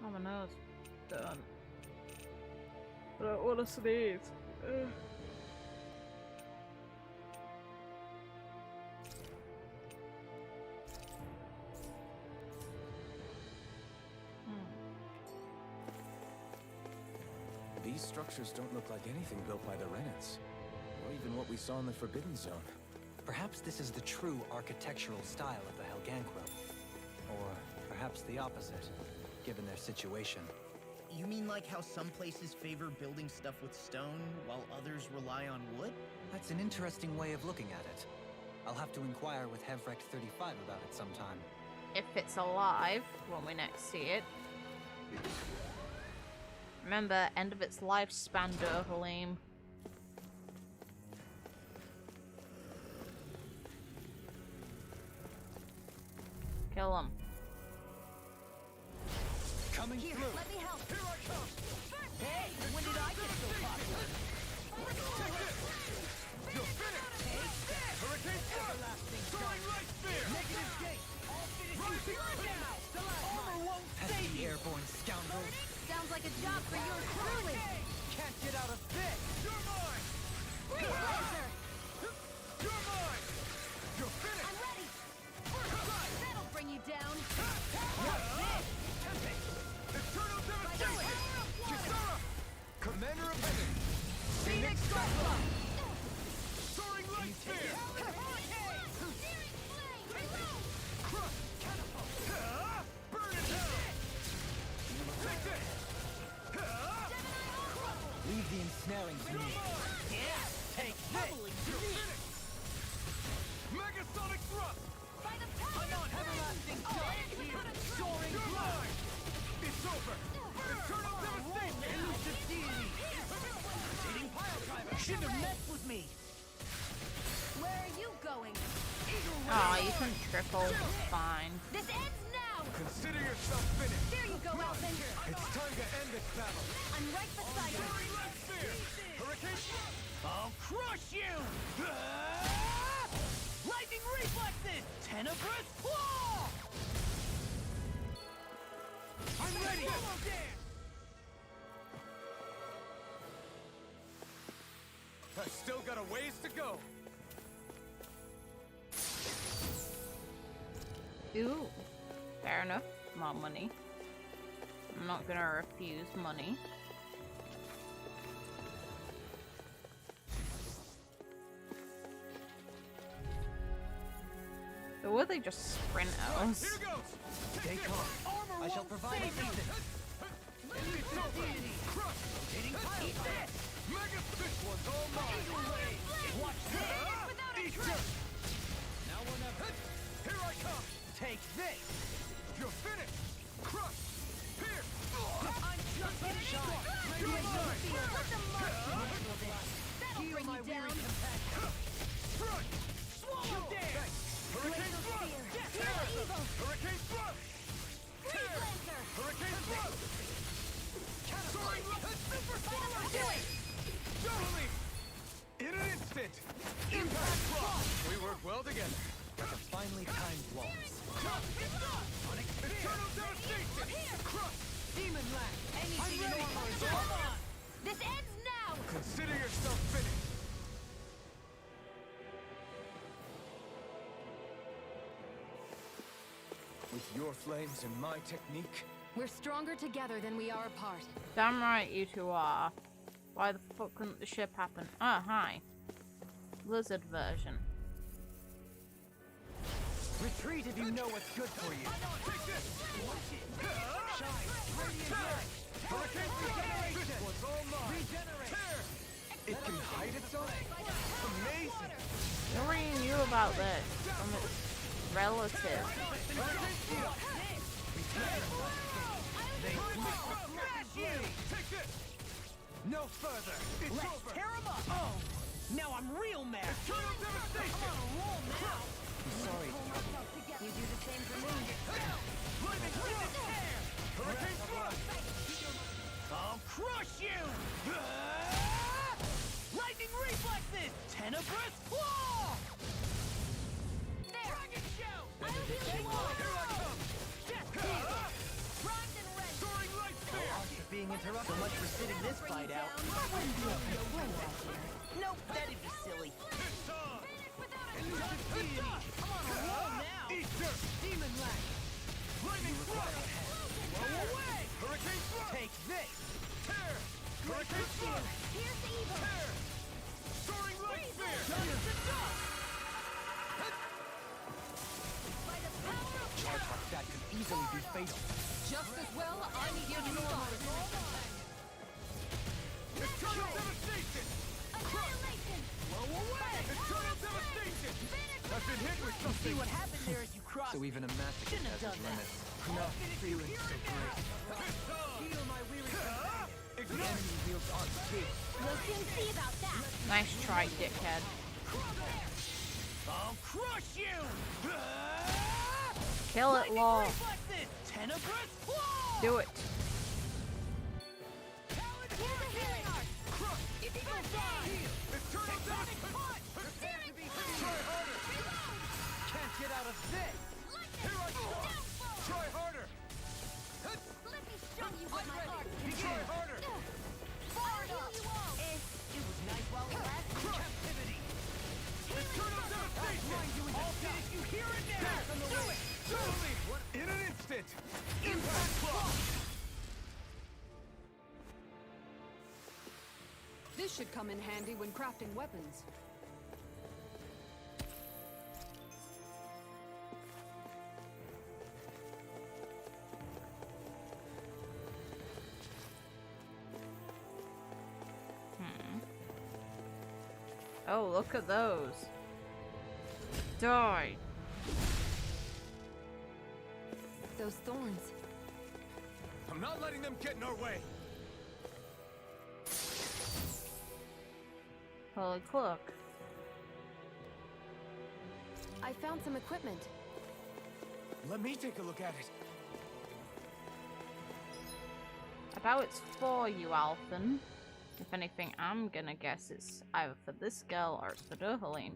A: Oh, my nose. Done. I don't want to sneeze. Ugh.
D: These structures don't look like anything built by the Renans, or even what we saw in the Forbidden Zone.
B: Perhaps this is the true architectural style of the Helganquil. Or perhaps the opposite, given their situation.
E: You mean like how some places favor building stuff with stone, while others rely on wood?
B: That's an interesting way of looking at it. I'll have to inquire with Hevrect 35 about it sometime.
A: If it's alive when we next see it. Remember, end of its lifespan, Durhaleem. Kill him.
B: Coming
C: Here,
B: through!
C: let me help.
H: Here I come!
E: Hey, when did I get so popular?
H: Take this! You're finished! Hurricane thrust! Soaring light spear!
E: Negative gate! I'll finish you
H: Rising
E: here now! Armor won't save
B: Pesky
E: you!
B: airborne scoundrel!
C: Sounds like a job for yours truly.
E: Can't get out of this!
H: You're mine!
C: Freezer!
H: You're mine! You're finished!
C: I'm ready.
H: First strike!
C: That'll bring you down.
H: Eternal devastation! Kisara! Commander of Heaven!
E: Phoenix Cyclone!
H: Soaring light spear! Crush! Catapult! Burn in hell! Take this!
B: Leave the ensnaring to me.
E: Yeah, take this!
H: You're finished! Megasonic thrust!
C: By the power
E: I'm on everlasting dark! Soaring
H: You're
E: blood!
H: mine! It's over! Eternal devastation!
E: Elusive deity! Proceeding pile driver! Shouldn't have messed with me!
C: Where are you going?
A: Oh, you can triple. Fine.
C: This ends now!
H: Consider yourself finished.
C: There you go, Outlander!
H: It's time to end this battle.
C: I'm right beside you!
H: Red Spear! Hurricane Thrust!
E: I'll crush you! Lightning reflexes! Tenebrous claw!
H: I'm ready! I've still got a ways to go.
A: Ooh. Fair enough. More money. I'm not gonna refuse money. Or will they just sprint at us?
H: Here goes!
E: Stay calm. I shall provide assistance.
H: It's over! Crush! Eat this! Mega This one's all mine!
E: Watch this!
H: Eat this! Now or never! Here I come!
E: Take this!
H: You're finished! Crush! Here!
E: I'm just getting shot!
H: You're mine!
C: That'll bring you down!
H: Strike!
E: Swallow dare!
H: Hurricane Thrust!
C: Here's the evil!
H: Hurricane Thrust!
C: Freeze Lancer!
H: Hurricane Thrust! Soaring Super Solar!
C: Do it!
H: Juggling! In an instant! Impact Claw! We work well together.
E: Like a finely timed waltz.
H: Eternal Devastation! Crush!
E: Demon Lash!
H: I'm ready!
C: This ends now!
H: Consider yourself finished! With your flames and my technique,
F: We're stronger together than we are apart.
A: Damn right you two are. Why the fuck couldn't the ship happen? Oh, hi. Lizard version.
E: Retreat if you know what's good for you.
H: take this!
E: Shine! Radiant light!
H: Hurricane
E: Regeneration!
H: This one's all mine!
E: Regenerate!
H: Tear! It can hide itself? Amazing!
A: What are you knew about this from its relative?
H: Take this!
E: No further!
H: It's
E: Let's
H: over!
E: tear him up! Oh! Now I'm real mad!
H: Eternal Devastation!
E: I'm sorry.
C: You do the same for me.
H: Lightning Thrust! Hurricane Thrust!
E: I'll crush you! Lightning reflexes! Tenebrous claw! Dragon shout!
C: I'll heal you all!
H: Here I come!
C: Primed and ready!
H: Soaring Light Spear!
E: After being interrupted so much for sitting this fight out. Nope, that'd be silly.
H: It's on!
E: I'm on a roll now!
H: Eat dirt!
E: Demon Lash!
H: Lightning Thrust!
E: Blow away!
H: Hurricane Thrust!
E: Take this!
H: Tear! Hurricane Thrust!
C: Here's the evil!
H: Tear! Soaring Light Spear!
C: By the power of
E: Charge like that could easily be fatal.
F: Just as well, I need you to
H: Eternal Devastation!
C: annihilation!
E: Blow away!
H: Eternal Devastation! I've been hit with
E: See
H: something!
E: what happened there as you crossed.
B: So even a masochist
E: Shouldn't have
B: has
E: done
B: his
E: that.
B: limits.
E: No feeling so great. Heal my weary companion. The
H: Ignite!
E: enemy wields on too.
C: We'll soon see about that!
A: Nice try, dickhead.
E: I'll crush you!
A: Kill it, lol.
E: Reflexes! Tenebrous claw!
A: Do it.
C: Here's a healing art!
H: Crush!
C: It's your day!
H: Eternal Devastation! Try harder!
E: Can't get out of this!
H: Here I come! Try harder!
C: Let me show you what my art can
H: Try harder!
C: I'll heal you all!
E: It was nice while it lasted. Captivity!
H: Eternal Devastation!
E: I'll finish you here and now!
H: Do it! Totally! In an instant! Impact Claw!
F: This should come in handy when crafting weapons.
A: Oh, look at those. Die.
G: Those thorns.
H: I'm not letting them get in our way!
A: Holy cloak.
G: I found some equipment.
H: Let me take a look at it.
A: I doubt it's for you, Alphen. If anything, I'm gonna guess it's either for this girl or it's for Durhaline.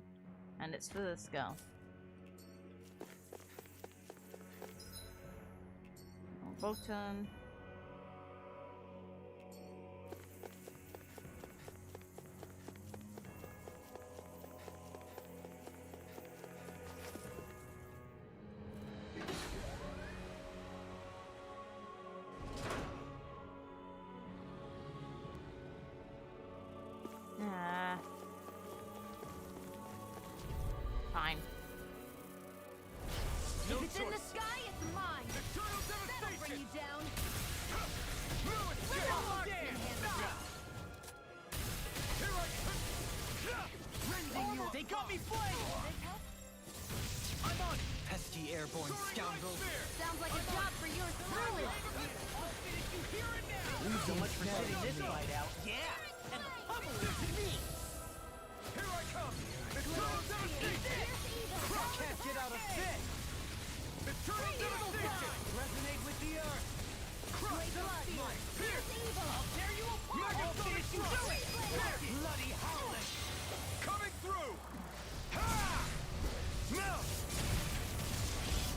A: And it's for this girl. Button. Fine.
H: No
C: If it's in the
H: choice.
C: sky, it's mine.
H: Eternal
C: That'll bring
H: devastation.
C: you down.
H: Here I
E: They got me flanked! I'm on it!
B: Pesky airborne scoundrels.
C: Sounds like a job for your truly.
E: So much for sitting this fight out. Yeah! And the pummel is to me!
H: Here I come! Eternal devastation!
E: Can't get out of this!
H: Eternal devastation!
E: Resonate with the earth!
H: Crush the blood! Pierce!
E: I'll tear you apart! I'll finish you to it! Bloody howling!
H: Coming through! Ha! Now!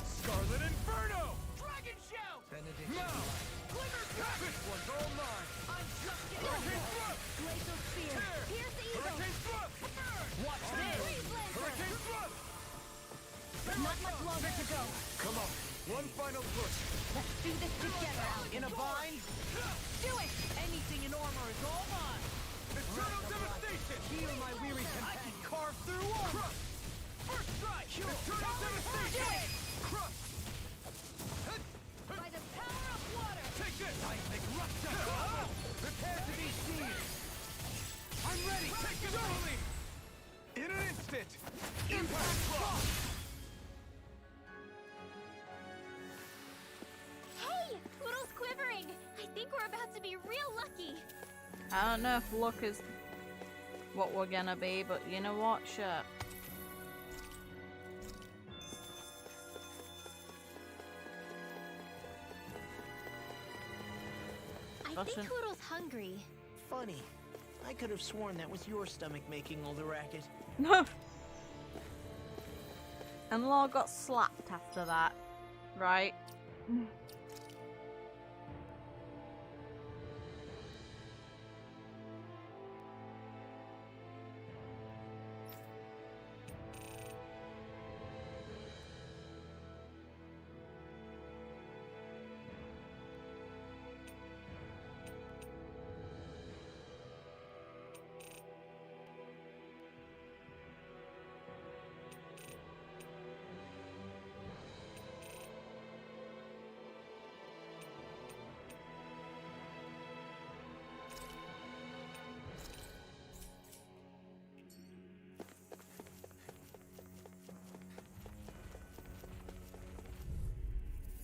H: Scarlet Inferno!
E: Dragon shout!
H: Now!
E: Glimmer cut!
H: This one's all mine!
E: I'm just
H: Hurricane
E: getting
H: Thrust!
C: Glacial Spear.
H: Tear!
C: Pierce the eagle.
H: Hurricane Thrust!
E: Watch
H: On
E: this!
H: you. Hurricane Thrust!
C: Not much longer to go.
H: Come on! One final push!
C: Let's do this together, Alphen.
E: In a bind?
C: Do it!
E: Anything in armor is all mine!
H: Eternal devastation!
E: Heal my weary companion! Carve through armor!
H: Crush!
E: First strike!
H: Eternal devastation! Crush!
C: By the power of water.
H: Take this!
E: Seismic rupture! Prepare to be seen!
H: I'm ready! Take it early! In an instant! Impact block!
C: Hey! Poodle's quivering! I think we're about to be real lucky.
A: I don't know if luck is what we're gonna be, but you know what? Sure.
C: I think Poodle's hungry.
E: Funny. I could have sworn that was your stomach making all the racket.
A: No. And Law got slapped after that, right?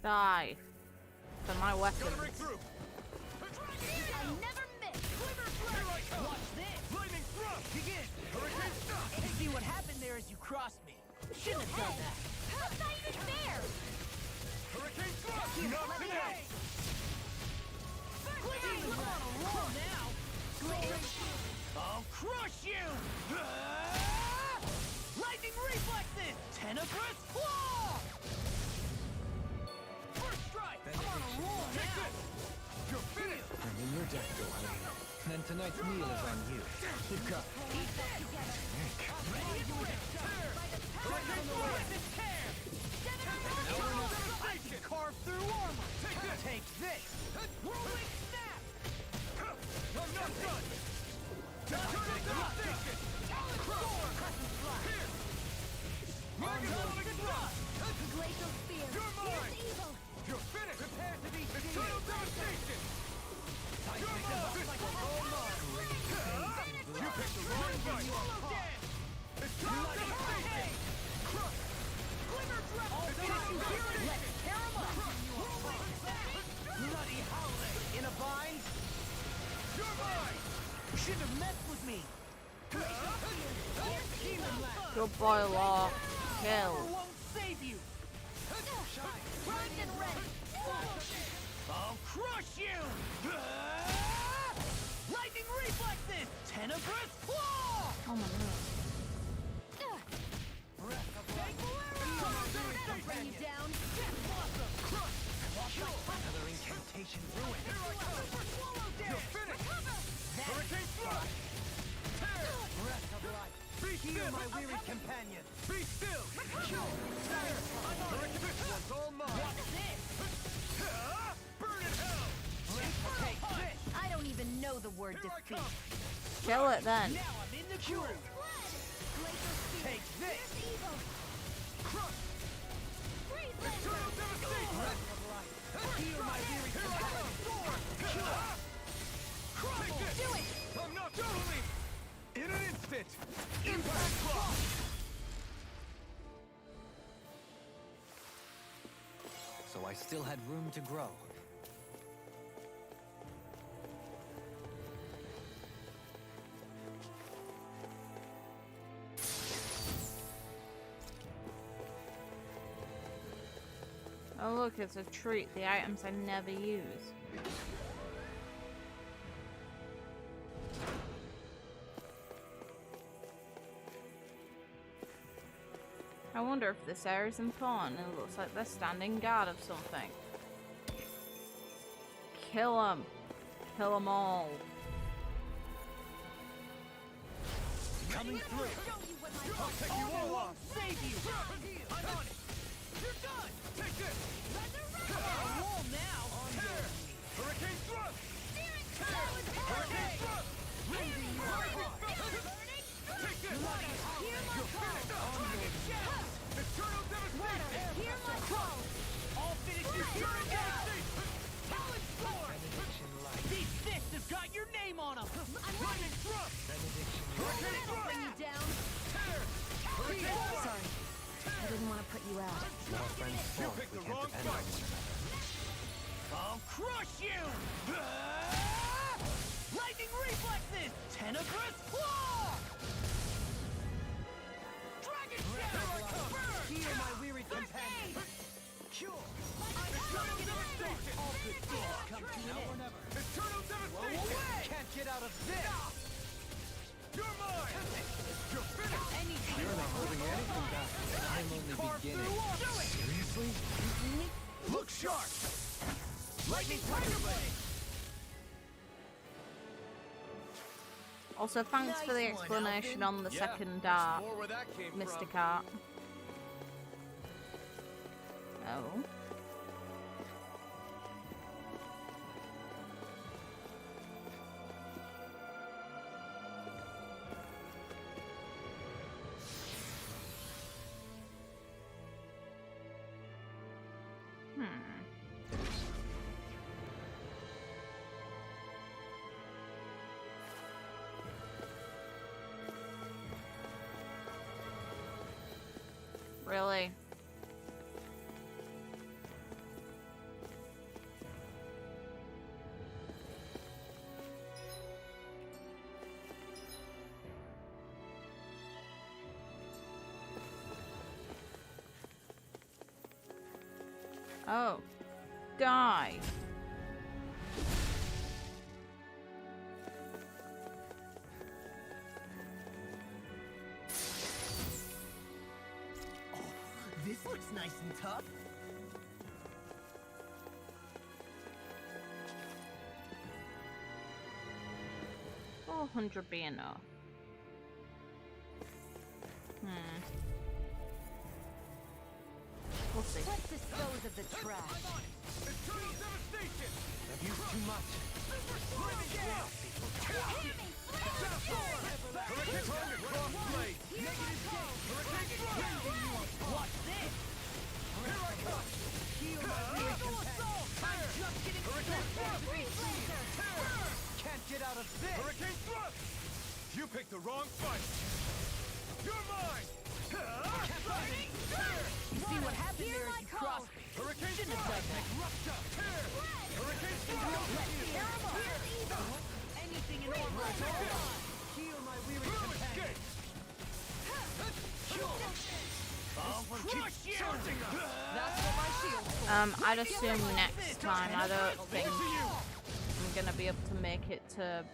A: Die. For my weapons.
H: Gotta break through!
C: I never miss.
H: Here I come!
E: Watch this!
H: Lightning thrust!
E: Begin!
H: Hurricane stop!
E: You see what happened there as you crossed me. Shouldn't have done that.
C: That's not even fair.
H: Hurricane thrust! Not today!
E: We're on a roll now. I'll crush you! Lightning reflexes! Tenebrous claw! First strike! I'm on a roll
H: Take
E: now!
H: this! You're finished!
B: I'm in your debt, Durhaline. Then tonight's meal is on you. Keep going.
E: Eat that together! Ready and rip! Hurricane thrust and tear! I can carve through armor! Take this! Rolling snap!
H: I'm not done! Eternal devastation!
E: Crescent flash!
H: Magnetic thrust!
C: Glacial Spear.
H: You're mine!
C: Pierce the eagle.
H: You're finished!
E: Prepare to be seen!
H: Eternal devastation! You're mine! This one's all mine! You picked the wrong fight! Eternal devastation! Crush!
E: Glimmer drop! I'll finish you here! Let's tear 'em up! Bloody howling! In a bind?
H: You're mine!
E: Shouldn't have messed with me! Demon lash!
A: Good boy, Law. Kill.
E: Won't save you. I'll crush you. Lightning reflexes. Tenebrous claw.
A: Oh my god.
C: Bring you down.
H: Another incantation ruined. Here I come. You're finished. Hurricane thrust. Tear. Breath of life. Be still, my weary companion. Be still. Tear. Hurricane. This one's all mine.
E: What's this?
H: Burn in hell.
E: Take this.
C: I don't even know the word
H: Here I
C: defeat.
H: come.
A: Kill it then.
E: Now I'm in the groove. Take this.
H: Crush. Eternal devastation. Breath of life. Heal my weary companion. Take this.
C: Do it.
H: I'm not totally. In an instant. Impact block.
B: So I still had room to grow.
A: Oh look, it's a treat. The items I never use. I wonder if this area's important. It looks like they're standing guard of something. Kill them. Kill them all.
H: Coming through. I'll take you all on.
E: Save you. I'm on it. You're done.
H: Take this.
E: On wall now.
H: Tear. Hurricane thrust. Hurricane thrust. Take this. You're finished. Eternal devastation.
E: All finishes here and now. Talon Storm. These fists have got your name on them.
H: Lightning thrust. Hurricane thrust.
C: Bring you down.
H: Tear. Hurricane thrust.
G: Sorry. I didn't want to put you out.
B: More friends
H: You
B: formed,
H: picked
B: we
H: the
B: can't
H: wrong
B: depend on
H: fight.
B: one another.
E: I'll crush you. Lightning reflexes. Tenebrous claw. Dragon shadow. Burn.
H: Heal my weary companion. Cure. Eternal devastation.
E: All good things come to an end.
H: Eternal devastation.
E: away.
H: Can't get out of this. You're mine. You're finished.
B: You're not holding anything back. I'm only beginning.
E: Do it.
B: Seriously?
H: Look sharp. Lightning tiger blade.
A: Also, thanks for the
E: Nice one,
A: explanation
E: Alvin.
A: on the
H: Yeah,
A: second art,
H: explore where that came
A: Mr.
H: from.
A: Cart. Oh. Really? Oh. Die.
E: This looks nice and tough.
A: 400 be enough. We'll see.
C: Let's dispose of the trash.
H: Eternal devastation.
B: I've used too much.
H: Hurricane Thunder Cross Blade. Negative gate. Hurricane Thrust.
E: What's this?
H: Here I come.
E: Heal my weary companion. I'm just getting
H: Hurricane
E: started.
H: Thrust. Can't get out of this. Hurricane Thrust. You picked the wrong fight. You're mine.
E: You see what happened there as you crossed me.
H: Hurricane
E: Shouldn't have done that.
H: Rupture. Tear. Hurricane Thrust.
E: Anything in order.
H: Heal my weary companion. Escape.
E: I'll
A: I'd assume next time. I don't think I'm gonna be able to make it to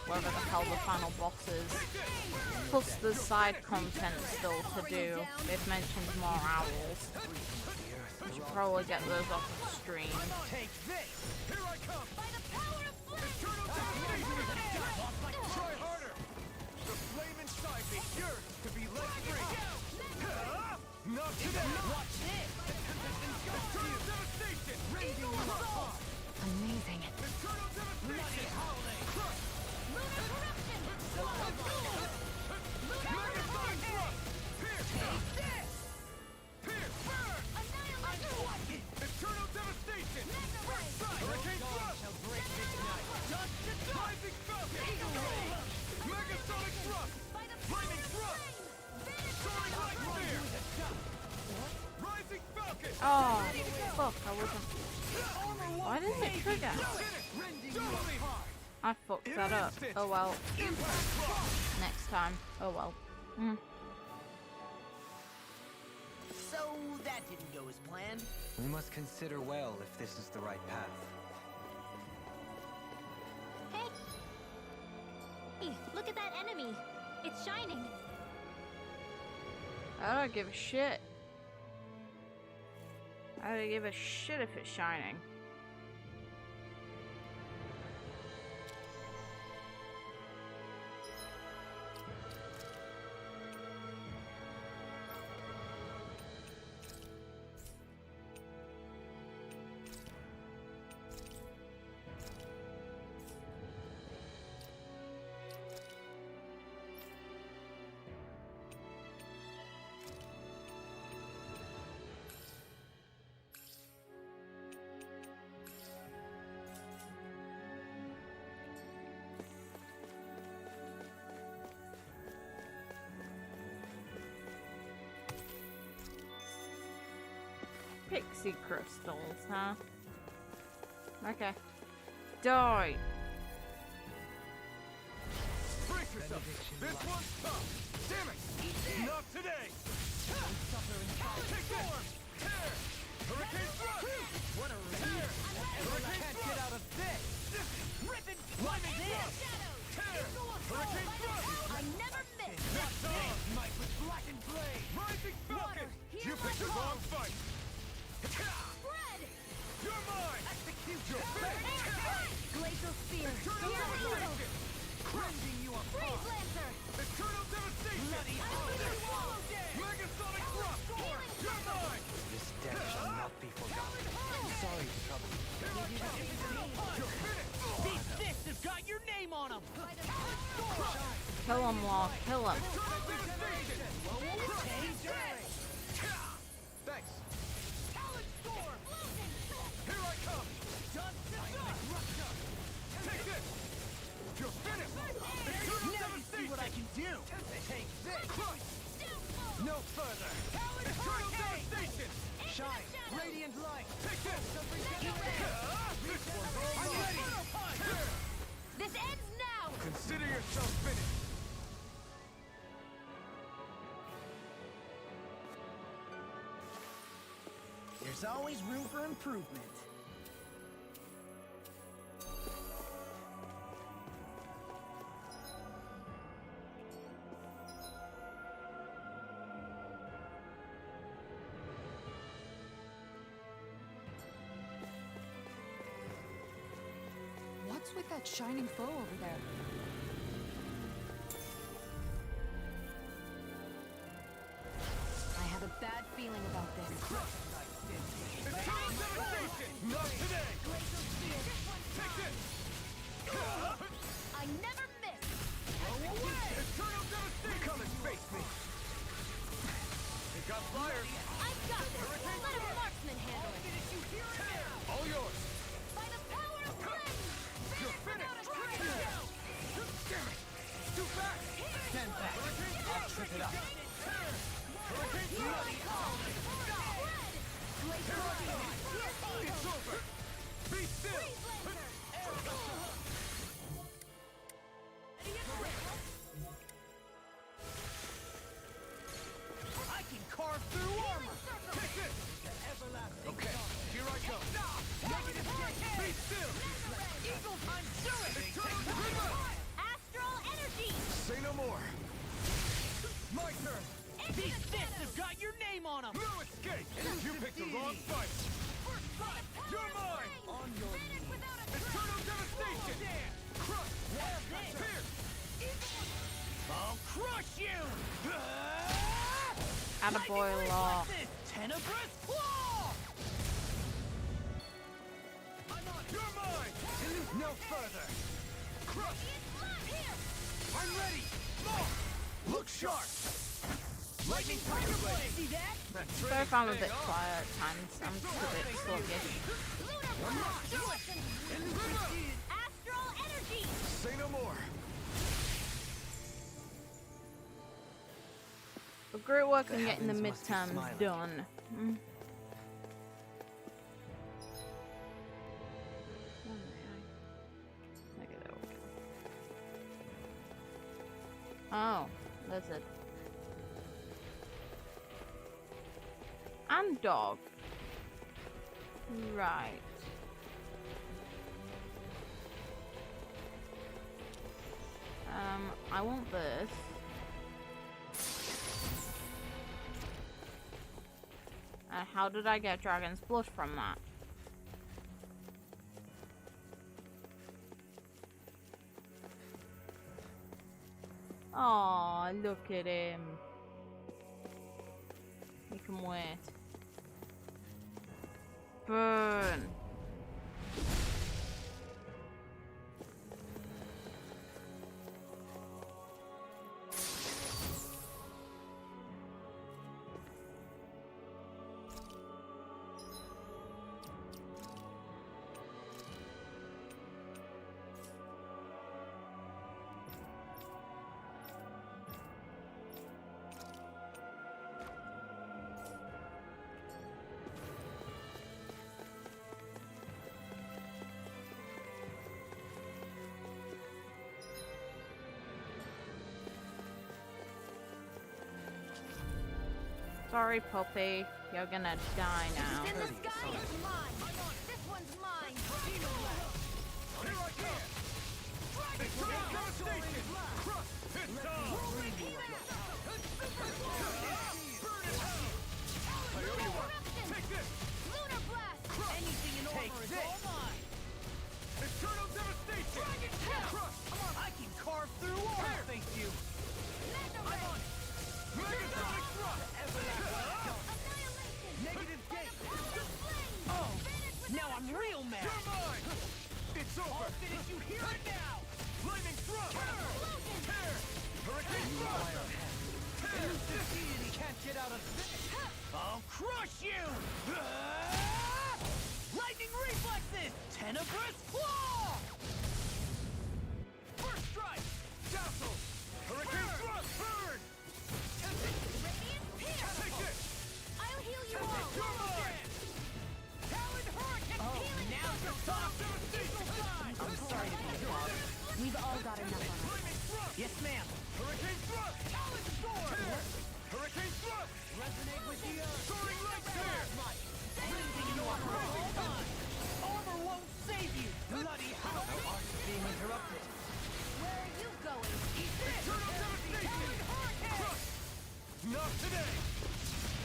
A: wherever the hell the final boss is. Plus there's side content still to do. They've mentioned more owls. I should probably get those off the stream.
H: Take this! Here I come! By the power of flame! Try harder! The flame inside me yearns to be let free! Not today! Watch this! Eternal devastation! Rending you apart!
G: Amazing.
H: Eternal devastation! Crush!
C: Lunar corruption!
H: Megasonic thrust! Pierce! Take this! Pierce! Burn!
C: Annihilation!
H: Eternal devastation!
C: Magnavoid!
H: Hurricane thrust! Rising falcon! Megasonic thrust!
C: By the
H: Flaming thrust! Soaring light spear! Rising falcon!
A: Oh, fuck, I wasn't... Why didn't it trigger?
H: Doubly high!
A: I fucked that up. Oh well. Next time. Oh well.
E: So that didn't go as planned.
B: We must consider well if this is the right path.
C: Hey, look at that enemy. It's shining.
A: I don't give a shit. I don't give a shit if it's shining. Pixie crystals, huh? Okay. Die!
H: Brace yourself! This one's tough! Damn it! Not today! Take form! Tear! Hurricane thrust! What a relief! Hurricane thrust! Get out of this! Ripping! Flaming thrust! Tear! Hurricane thrust!
C: I never miss.
H: This on! Might with blackened blade! Rising falcon! You picked the wrong fight!
C: Spread!
H: You're mine! Execute your fate!
C: Glacial spear.
H: Eternal devastation! Crushing you
C: Freeze
H: apart!
C: lancer.
H: Eternal devastation!
C: Bloody swallow dead.
H: Megasonic thrust! You're mine!
B: This death shall not be forgotten. Sorry to trouble you.
H: You're finished!
E: These fists have got your name on them!
A: Kill him, Law. Kill him.
H: Eternal devastation! Thanks! Here I come! Take this! You're finished! Eternal devastation!
E: What I can do!
H: Take this! Crush! No further! Eternal devastation!
E: Shine! Radiant light!
H: Take this! This one's all
E: I'm
H: mine!
E: ready!
C: This ends now.
H: Consider yourself finished!
E: There's always room for improvement.
F: What's with that shining foe over there? I have a bad feeling about this.
H: Eternal devastation! Not today! Take this!
C: I never miss.
H: Eternal devastation! Come and face me! They got fire!
C: I got this. Let a marksman handle it.
H: All yours!
C: By the power of flame.
H: You're finished! Damn it! Too fast!
E: Stand back. I'll trip it up.
H: Hurricane thrust! It's over! Be still!
E: I can carve through armor! These fists have got your name on them!
H: No escape! You picked the wrong fight!
E: First fight!
H: You're mine!
E: On your knees!
H: Eternal devastation! Crush! Here!
E: I'll crush you!
A: Attaboy, Law.
E: Tenebrous claw!
H: You're mine!
E: No further!
H: Crush!
E: I'm ready! Look sharp! Lightning Tiger Blade! See that?
A: Sorry if I'm a bit quiet at times. I'm just a bit sluggish.
C: Astral energy!
H: Say no more!
A: But great work
B: The
A: on getting the
B: heavens must be
A: midterms
B: smiling.
A: done. Hmm. Oh, that's it. And dog. Right. I want this. How did I get Dragon's Blood from that? Oh, look at him. He can wait. Burn. Sorry, puppy. You're gonna die now.
C: In the sky is mine! This one's mine!
H: Here I come! Eternal devastation! Crush! It's time! Burn it out! I owe you one! Take this!
C: Lunar blast!
E: Anything in
H: Take
E: order is
H: this.
E: all mine!
H: Eternal devastation!
E: Dragon Tail!
H: Crush!
E: I can carve through armor, thank you!
H: Megasonic thrust!
E: Negative gate! Oh! Now I'm real mad!
H: You're mine! It's over!
E: I'll finish you here and now!
H: Lightning thrust! Tear! Hurricane thrust! Tear!
E: This deity can't get out of this! I'll crush you! Lightning reflexes! Tenebrous claw!
H: First strike! Dazzle! Hurricane thrust! Burn! Take it!
C: I'll heal you all!
H: You're mine!
E: Talon hurricane!
C: Oh,
E: Now you're talking! I'm sorry to be a bother. We've all got enough on us.
H: Lightning thrust!
E: Yes, ma'am.
H: Hurricane thrust!
E: Talon sword!
H: Tear! Hurricane thrust!
E: Resonate with the earth.
H: Soaring light tear!
E: Anything in order is all mine. Armor won't save you. Bloody hell! No art is being interrupted.
C: Where are you going?
H: Eternal devastation! Crush! Not today!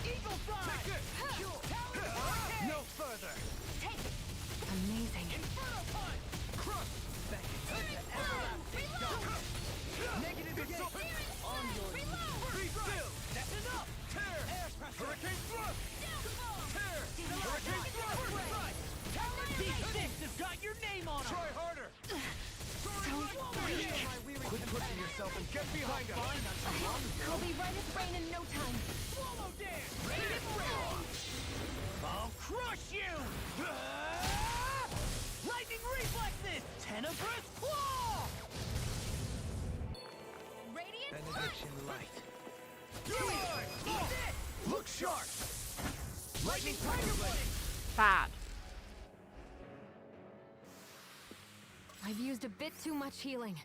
E: Eagle fly!
H: Take it!
E: Talon hurricane! No further.
C: Take it!
G: Amazing.
E: Inferno punch!
H: Crush!
E: Back into the everlasting dark. Negative
H: It's
E: gate.
H: open!
E: On your knees.
H: Be still!
E: That's enough.
H: Tear!
E: Air pressure.
H: Hurricane thrust! Tear! Hurricane
E: First
H: thrust!
E: strike. These fists have got your name on them.
H: Try harder! Soaring light
E: Weak.
H: tear! Quit pushing yourself and get behind us!
C: I'll be right as rain in no time.
E: Swallow dance. Rated red. I'll crush you. Lightning reflexes. Tenebrous claw.
C: Radiant
E: Benediction light.
H: You're mine!
E: Eat this. Look sharp. Lightning tiger blade.
A: Bad.
G: I've used a bit too much healing.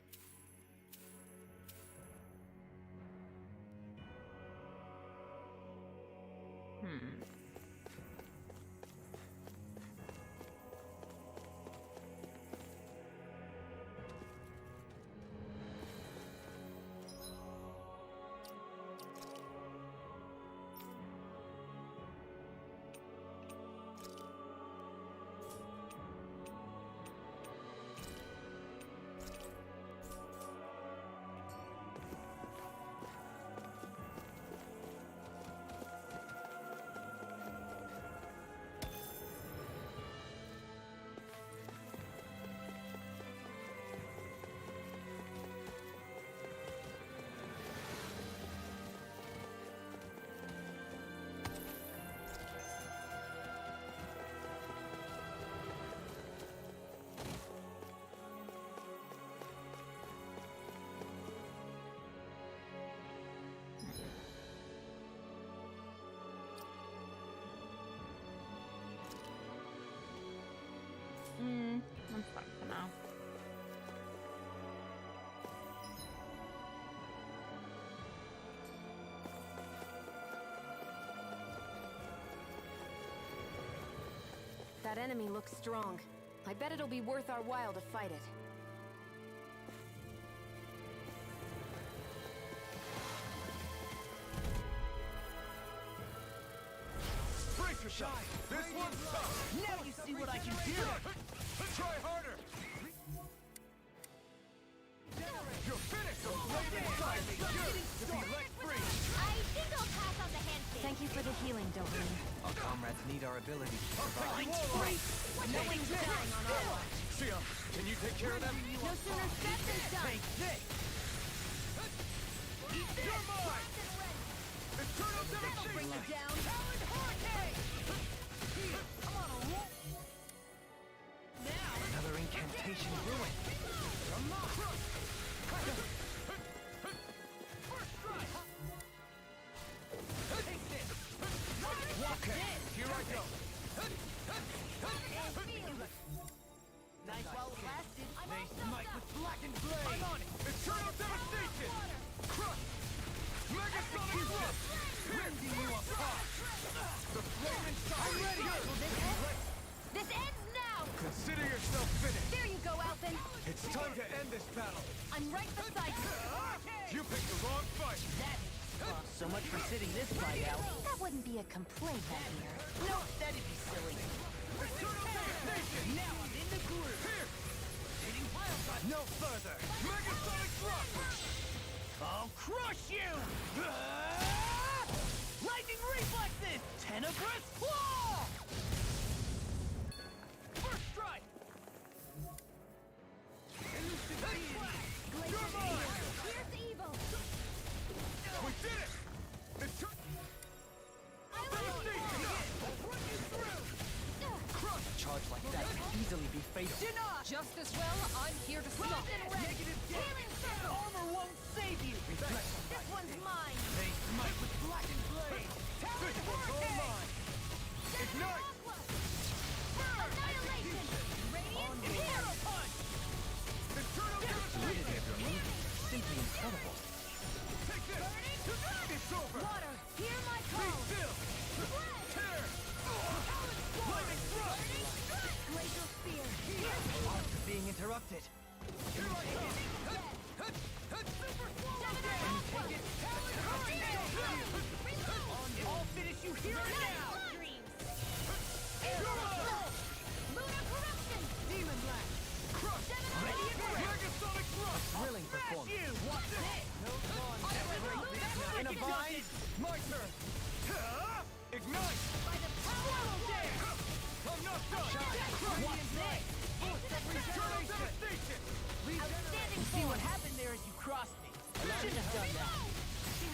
G: That enemy looks strong. I bet it'll be worth our while to fight it.
H: Brace yourself! This one's tough!
E: Now you see what I can do!
H: Try harder! You're finished! The blade inside me! To be let free!
C: I think I'll pass on the handshake.
G: Thank you for the healing, Doberman.
B: Our comrades need our ability to survive.
C: No one's dying on our watch.
H: Sia, can you take care of them?
C: No sooner said than done.
E: Take this!
H: You're mine! Eternal devastation!
E: Bring you down! Talon Hurricane! I'm on a roll! Now!
B: Another incantation ruined.
E: Come on! First strike! Take this!
H: Okay, here I go!
E: Nice while it lasted.
H: They smite with blackened blade! I'm on it! Eternal devastation! Crush! Megasonic thrust! Rending you apart! The flame inside! I'm ready!
C: This ends now.
H: Consider yourself finished!
C: There you go, Alphen.
H: It's time to end this battle!
C: I'm right beside you.
H: You picked the wrong fight!
E: So much for sitting this fight out.
C: That wouldn't be a complaint, I hear.
E: No, that'd be silly.
H: Eternal devastation!
E: Now I'm in the groove.
H: Here!
E: Hitting pile cut.
H: No further! Megasonic thrust!
E: I'll crush you! Lightning reflexes! Tenebrous claw! First strike! Elusive deity!
H: You're mine!
C: Here's evil.
H: We did it! Devastation!
E: I'll run you through!
B: Charge like that can easily be fatal.
E: Deny!
F: Just as well, I'm here to stop.
E: Negative
C: Healing circle.
E: armor won't save you!
C: This one's mine.
H: They smite with blackened blade! This one's all mine! Ignite!
C: Annihilation. Radiant hero punch.
H: Eternal devastation!
B: Fluidity of your movement is simply incredible.
H: Take this! It's over!
C: Water, hear my
H: Be
C: call.
H: still! Tear! Lightning thrust!
C: Glacial spear.
B: Arts are being interrupted.
H: Here I come! Super swallow down!
E: Take it!
H: Talon Hurricane!
E: I'll finish you here and now!
H: You're mine!
C: Lunar corruption.
E: Demon blast!
H: Crush! Megasonic thrust!
B: Thrilling performance.
E: You! Watch this!
H: In a bind! My turn! Ignite!
C: By the power of water.
H: I'm not done!
E: Watch this!
H: Eternal devastation!
C: Outstanding
E: See what
C: form.
E: happened there as you crossed me. You shouldn't have done that.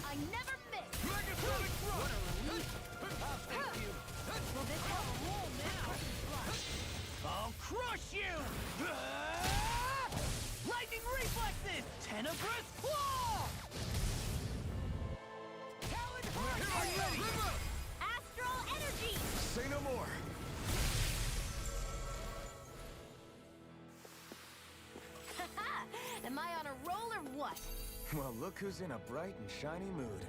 C: I never miss.
H: Megasonic thrust!
E: Thank you.
C: Will this help?
E: Roll now! I'll crush you! Lightning reflexes! Tenebrous claw! Talon Hurricane!
C: Astral energy.
H: Say no more!
C: Am I on a roll or what?
D: Well, look who's in a bright and shiny mood.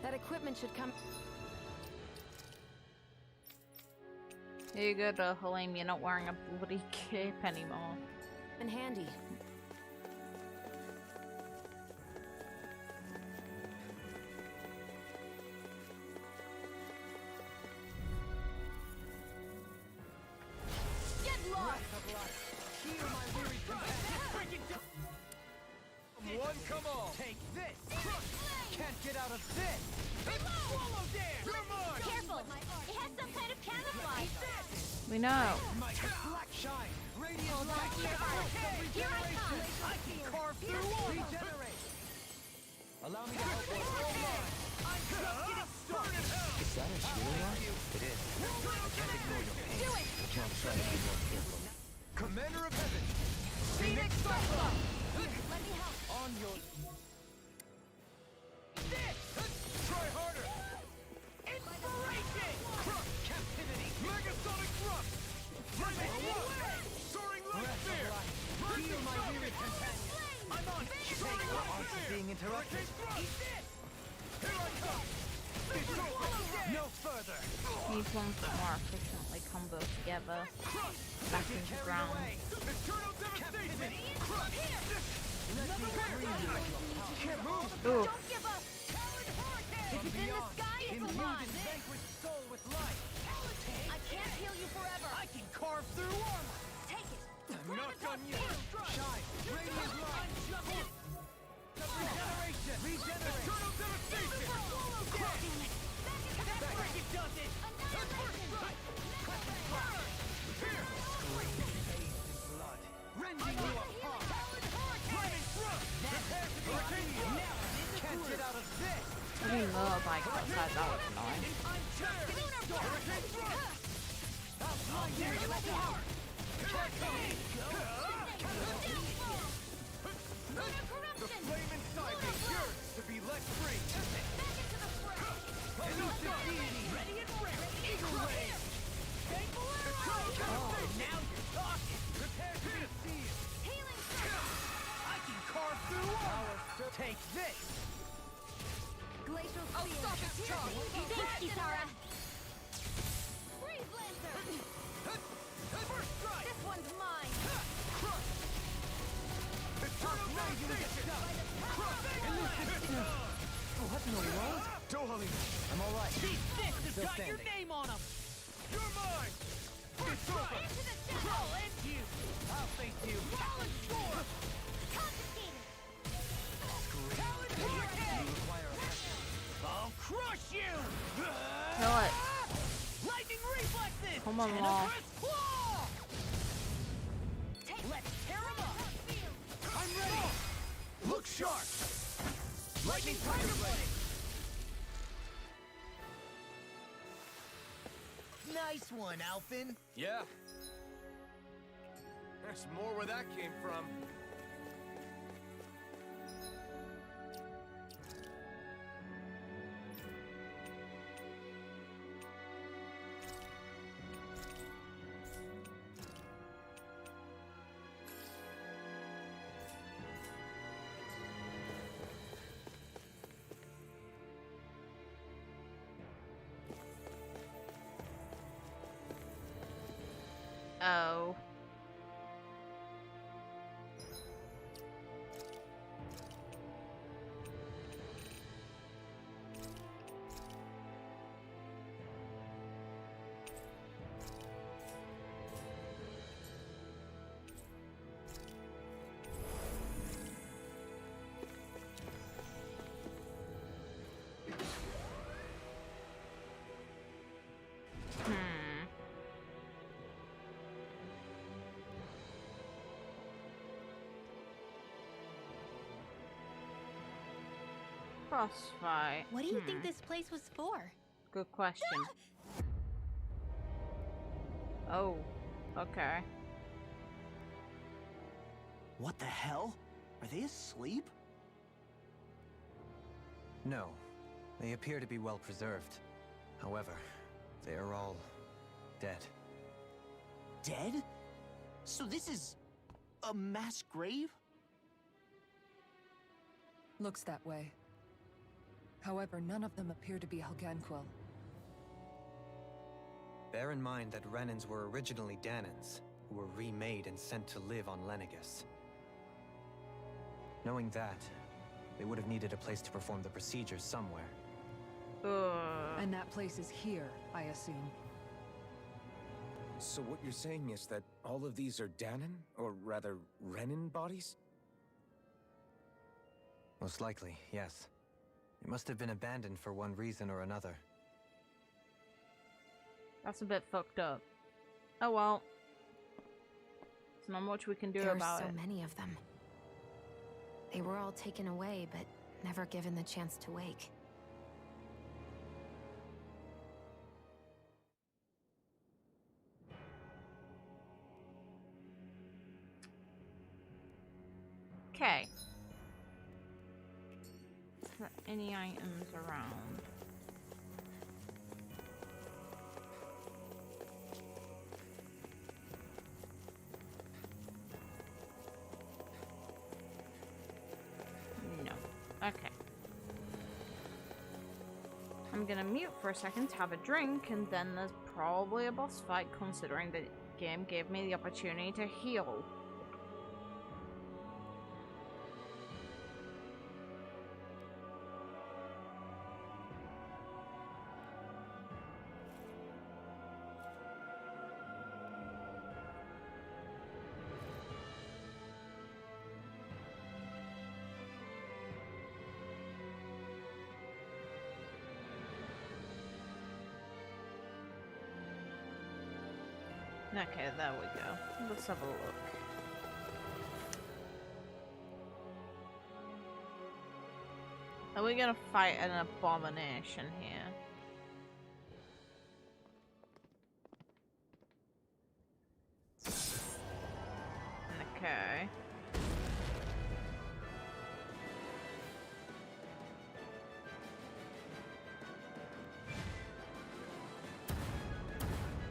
G: That equipment should come
A: You go to Helene, you're not wearing a bloody cape anymore.
G: in handy.
C: Get lost.
H: One, come on!
E: Take this!
H: Can't get out of this!
E: Swallow dare!
H: You're mine!
C: Careful. It has some kind of camouflage.
A: We know.
H: My black shine! Radiant
C: Hold on to your arms. Here I come.
E: I can carve through all!
H: Regenerate!
B: Allow me to help you.
E: I'm just getting started!
B: Is that a healing art? It is. Can't ignore your pain.
C: Do it.
B: Can't try to be more careful.
H: Commander of Heaven!
E: Phoenix Cyclops!
C: Let me help.
E: On your...
H: Try harder!
E: Inspiration!
H: Crush! Captivity! Megasonic thrust! Soaring light spear!
E: Heal my weary companion! I'm on!
H: Soaring light
B: Arts are
H: spear!
B: being interrupted.
H: Hurricane thrust!
E: Eat this!
H: No further.
A: These ones that more efficiently combo together. Back into the ground. Ooh.
C: Don't give up! If it's in the sky, it's alive!
H: Soul with life.
C: I can't heal you forever!
H: I can carve through armor.
C: Take it!
H: I'm not done yet. Shine. Radiant light. Regeneration. Regeneration. Eternal devastation. That's like it does it. Here. Scream bathed in blood. Rending you apart. Flaming thrust. Prepare to be radiant. Now can't get out of this.
A: I didn't know if I got outside, that was annoying.
H: I'm Hurricane thrust. I'll blind you with my power. Here I come. The flame inside me yearns to be let free. Elusive deity. Ready and ready. Eagle wave. Oh, now you're talking. Prepare to be seized. I can carve through power. Take this.
C: Glacial Spear! Thanks, Kitara! Freeze Lancer!
H: First strike.
C: This one's mine!
H: Crush. Eternal devastation.
E: Oh, what in the world?
H: Dohalim.
E: I'm all right.
H: These fists have
E: Still
H: got your
E: standing.
H: name on them. You're mine. First strike.
C: Into the shadow!
H: I'll end you. I'll face you. Talon sword.
C: Confiscated!
H: Talon hurricane. I'll crush you.
A: Kill it.
H: Lightning reflexes.
A: Come on,
H: Tenebrous
A: Law.
H: claw. Let's tear 'em up. I'm ready. Look sharp. Lightning tiger blade. Nice one, Alphin.
I: Yeah. There's more where that came from.
A: Oh. Boss fight.
C: What do you think this place was for?
A: Good question. Oh, okay.
E: What the hell? Are they asleep?
B: No, they appear to be well preserved. However, they are all dead.
E: Dead? So this is a mass grave?
F: Looks that way. However, none of them appear to be Helganquil.
B: Bear in mind that Renans were originally Danans, who were remade and sent to live on Lenegus. Knowing that, they would have needed a place to perform the procedures somewhere.
F: And that place is here, I assume.
D: So what you're saying is that all of these are Danan, or rather, Renan bodies?
B: Most likely, yes. It must have been abandoned for one reason or another.
A: That's a bit fucked up. Oh well. There's not much we can do
G: There
A: about
G: are so
A: it.
G: many of them. They were all taken away, but never given the chance to wake.
A: Okay. Is there any items around? No. Okay. I'm gonna mute for a second to have a drink, and then there's probably a boss fight, considering the game gave me the opportunity to heal. Okay, there we go. Let's have a look. Are we gonna fight an abomination here? Okay.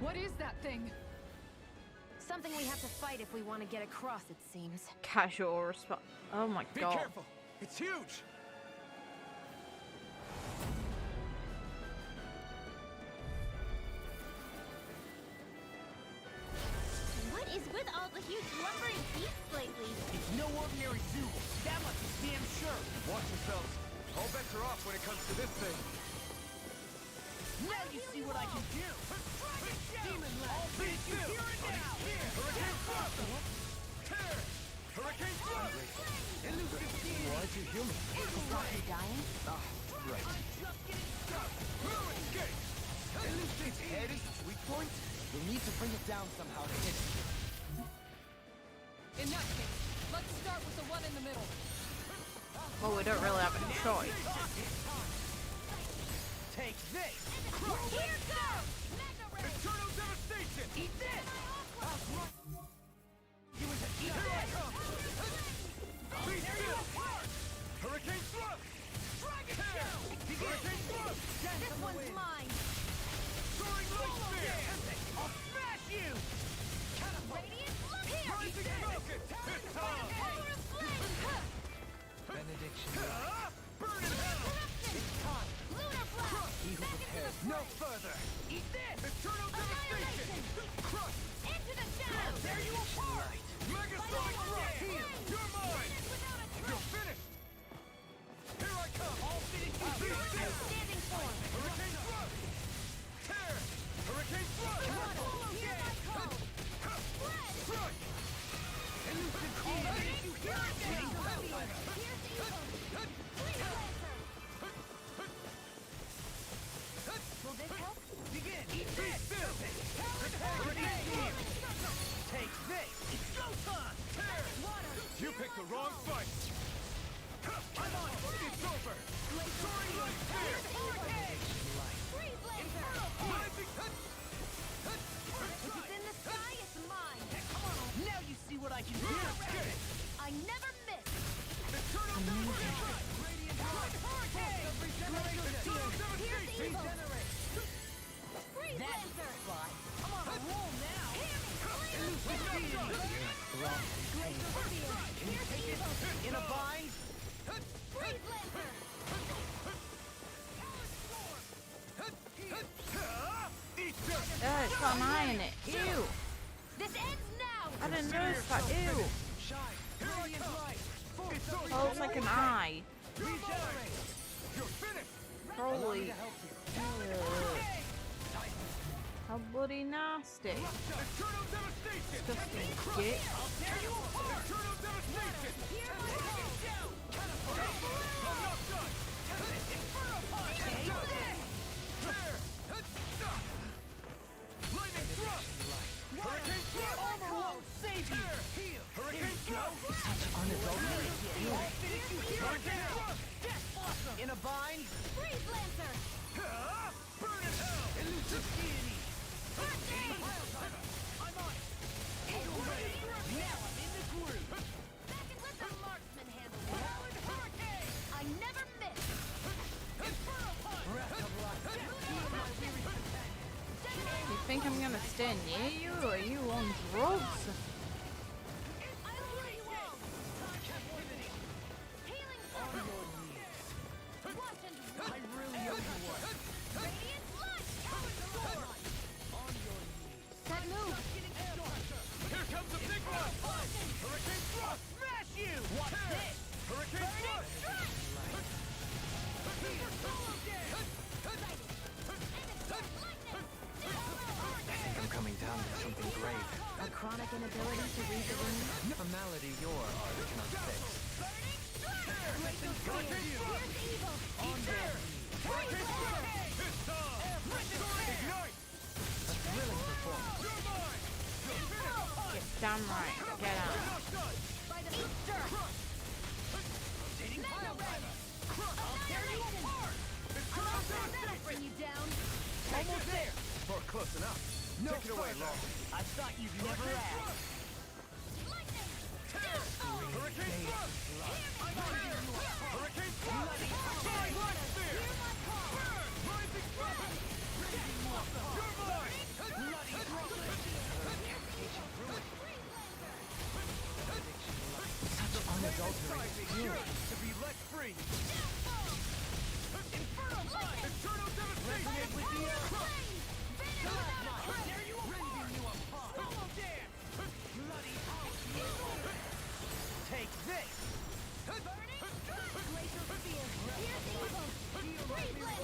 F: What is that thing?
G: Something we have to fight if we want to get across, it seems.
A: Casual response. Oh my
I: Be
A: god.
I: careful! It's huge!
C: What is with all the huge lumbering beasts lately?
E: It's no ordinary zoo. That much is damn sure.
I: Watch yourselves. All bets are off when it comes to this thing.
E: Now you see what I can do. Demon Land. I'll beat you here and now.
I: Hurricane Thrust! Tear! Hurricane Thrust!
E: Elusive being.
D: Why'd you heal me?
G: Are you dying?
D: Ah, right.
E: Just getting stuck.
I: Ruin's Gate!
E: Elusive head is its weak point. You'll need to bring it down somehow to hit it.
F: In that case, let's start with the one in the middle.
A: Well, we don't really have a choice.
E: Take this.
C: Here goes!
I: Eternal Devastation!
E: Eat this. You was a eat
I: Here I
E: this.
I: come! Be still! Hurricane Thrust! Tear! Hurricane Thrust!
C: This one's mine!
I: Soaring Light Spear!
E: I'll smash you.
C: Radiant look here!
I: Rising Focus! It's time!
C: Power of flame!
D: Benediction.
I: Burn in hell!
E: It's time.
C: Lunar blast! Back into the
E: No
C: fray!
E: further. Eat this.
I: Eternal Devastation! Crush!
C: Into the shadows!
E: There you are.
I: Megasonic Thrust! You're mine!
C: Without a
I: You're
C: trace!
I: finished! Here I come!
E: I'll finish you.
I: Be still!
C: Standing form!
I: Hurricane Thrust! Tear! Hurricane Thrust!
C: Hear my call! Spread!
I: Crush!
E: Elusive
C: All
E: being.
C: right, you hear it now! Here's the evil! Freeze Lancer! Will this help?
E: Begin. Eat this. Hurricane beam. Take this. It's go time.
I: Tear! You picked the wrong fight!
E: I'm on it.
I: It's over! Soaring Light Spear!
C: Freeze Lancer!
I: Rising...
C: If it's in the sky, it's mine!
E: Now you see what I can do.
C: I never miss!
I: Eternal Devastation!
E: Radiant hurricane.
I: Eternal
C: Here's the
I: Devastation!
C: evil! Freeze
E: That's
C: Lancer!
E: spot. I'm on a roll now.
C: Elusive
E: Being.
C: Glacial Spear! Here's the evil!
E: In a bind.
C: Freeze Lancer!
I: Eat this!
A: It's got an eye in it. Ew!
C: This ends now!
A: I didn't notice that. Ew!
E: Shine. Radiant light.
I: It's over!
A: Oh, it's like an eye.
E: Regenerate.
I: You're finished!
A: Holy.
E: Help you.
A: How bloody nasty.
I: Eternal Devastation!
A: Disgusting git.
I: Eternal Devastation!
C: Hear my call!
I: I'm not done! Tear! Lightning Thrust! Hurricane Thrust!
E: Armor won't save you. Heal.
I: Hurricane Thrust! Hurricane Thrust!
E: In a bind.
C: Freeze Lancer!
I: Burn in hell!
E: Elusive deity. I'm on it. Now I'm in the groove.
C: Back and let the marksman handle it! I never miss!
E: Breath of life. Heal my weary companion.
A: You think I'm gonna stand near you, or are you on drugs?
C: I'll heal you all! Healing
E: On
C: Circle!
E: your knees.
C: Watch and
E: I really owe you one.
A: Damn right. Get out.
C: By the Easter! Mega Red! Annihilation! That'll bring you down!
H: Almost there!
I: Or close enough.
H: No
I: Take it away,
H: further.
I: Long.
H: I thought you'd never ask.
C: Lightning!
I: Hurricane Thrust! Hurricane Thrust! Fire Light Spear! Burn! Rising Thrust! You're mine!
H: Such unadulterated fury.
I: To be let free!
C: Inferno Lightning!
I: Eternal devastation!
H: Resonate with the earth.
C: Tear you apart!
H: Solo dance! Bloody take this!
C: Glacial Spear! Piercing Evoke! Freeze Laser!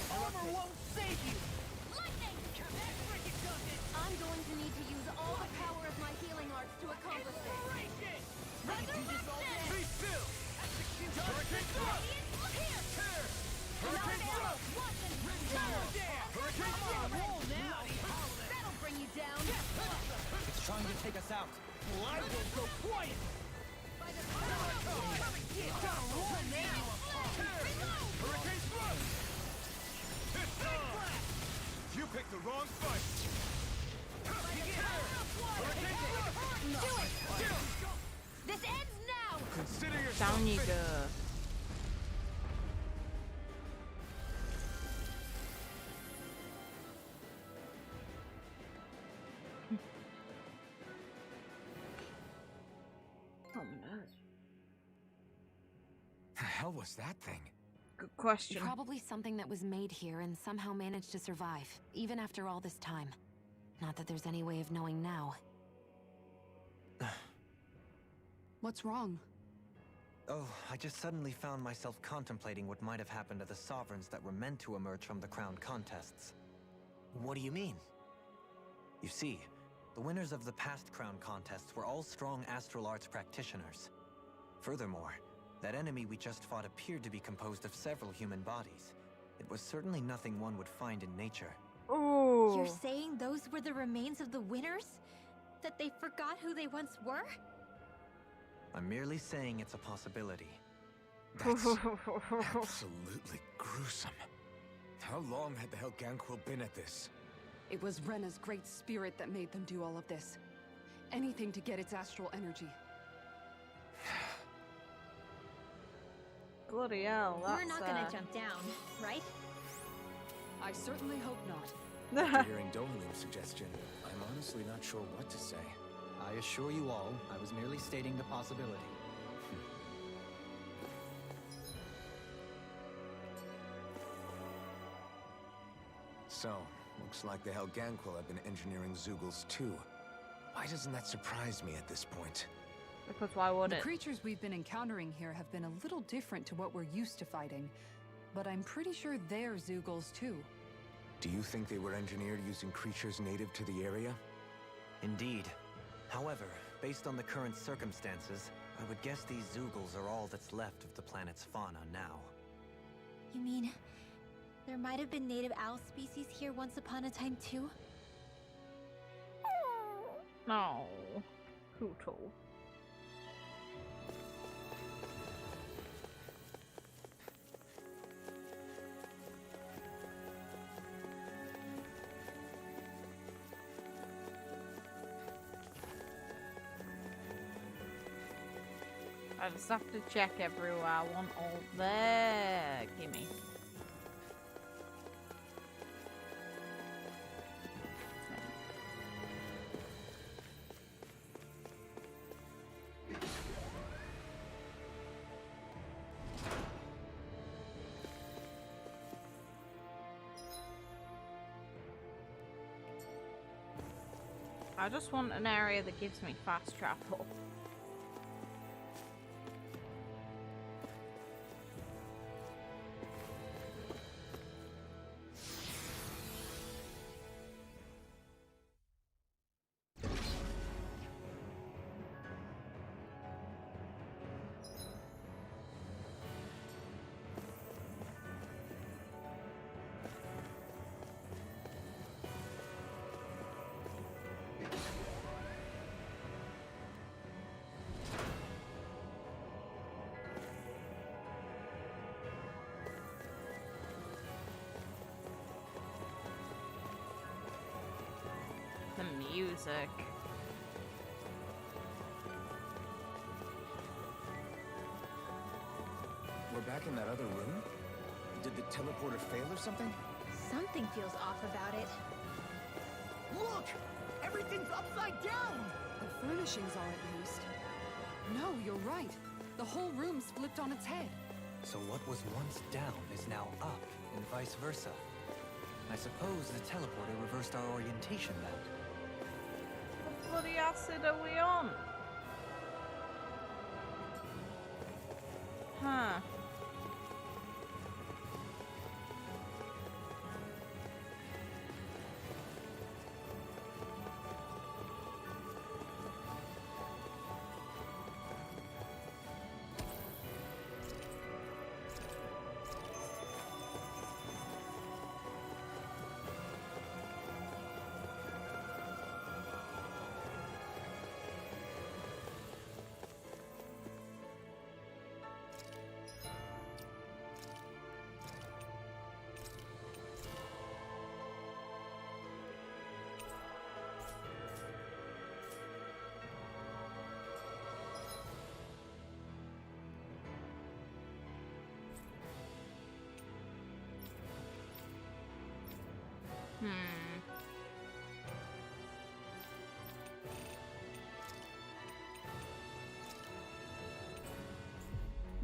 H: Armor won't save you!
C: Lightning! I'm going to need to use all the power of my healing arts to accomplish this.
I: Be still! Hurricane Thrust!
C: Here!
I: Tear! Hurricane Thrust! Hurricane Thrust!
C: That'll bring you down!
H: It's trying to take us out. Well, I will go quiet!
C: By the power of God!
H: Gotta roll now!
I: Hurricane Thrust! It's on! You picked the wrong fight!
C: Do it! This ends now!
I: Consider yourself
A: Down you
I: finished.
A: go. Oh no.
D: The hell was that thing?
A: Good question.
G: Probably something that was made here and somehow managed to survive, even after all this time. Not that there's any way of knowing now.
F: What's wrong?
B: Oh, I just suddenly found myself contemplating what might have happened to the sovereigns that were meant to emerge from the crown contests.
E: What do you mean?
B: You see, the winners of the past crown contests were all strong astral arts practitioners. Furthermore, that enemy we just fought appeared to be composed of several human bodies. It was certainly nothing one would find in nature.
A: Ooh.
C: You're saying those were the remains of the winners? That they forgot who they once were?
B: I'm merely saying it's a possibility.
D: That's absolutely gruesome. How long had the Helganquil been at this?
F: It was Rena's great spirit that made them do all of this. Anything to get its astral energy.
A: Bloody hell, that's
C: We're not gonna jump down, right?
F: I certainly hope not.
D: After hearing Dohalim's suggestion, I'm honestly not sure what to say.
J: I assure you all, I was merely stating the possibility.
D: So, looks like the Helganquil have been engineering Zeugles too. Why doesn't that surprise me at this point?
A: Because why would
F: The
A: it?
F: creatures we've been encountering here have been a little different to what we're used to fighting. But I'm pretty sure they're Zeugles too.
D: Do you think they were engineered using creatures native to the area?
B: Indeed. However, based on the current circumstances, I would guess these Zeugles are all that's left of the planet's fauna now.
C: You mean, there might have been native owl species here once upon a time too?
A: No. Who told? I just have to check everywhere. I want all there. Gimme. I just want an area that gives me fast travel. music.
D: We're back in that other room? Did the teleporter fail or something?
C: Something feels off about it.
E: Look! Everything's upside down!
F: The furnishings are at least. No, you're right. The whole room's flipped on its head.
B: So what was once down is now up, and vice versa. I suppose the teleporter reversed our orientation then.
A: What bloody acid are we on? Huh.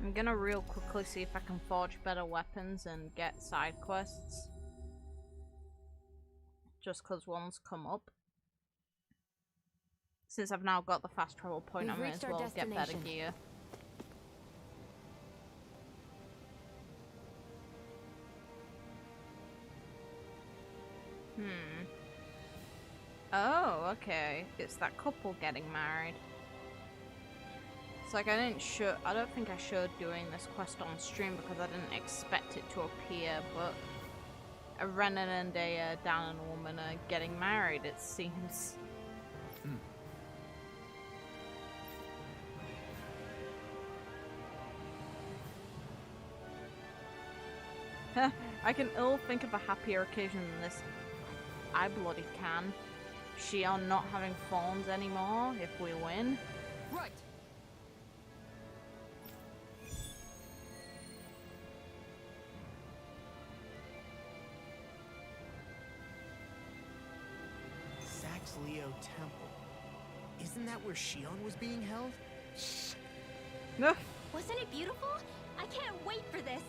A: I'm gonna real quickly see if I can forge better weapons and get side quests. Just cause one's come up. Since I've now got the fast travel point, I may as well get better gear. Oh, okay. It's that couple getting married. It's like I don't think I showed doing this quest on stream because I didn't expect it to appear, but a Rena and a Down woman are getting married, it seems. I can ill think of a happier occasion than this. I bloody can. Shion not having Thorns anymore if we win.
F: Right.
E: Leo Temple. Isn't that where Shion was being held?
A: No.
C: Wasn't it beautiful? I can't wait for this.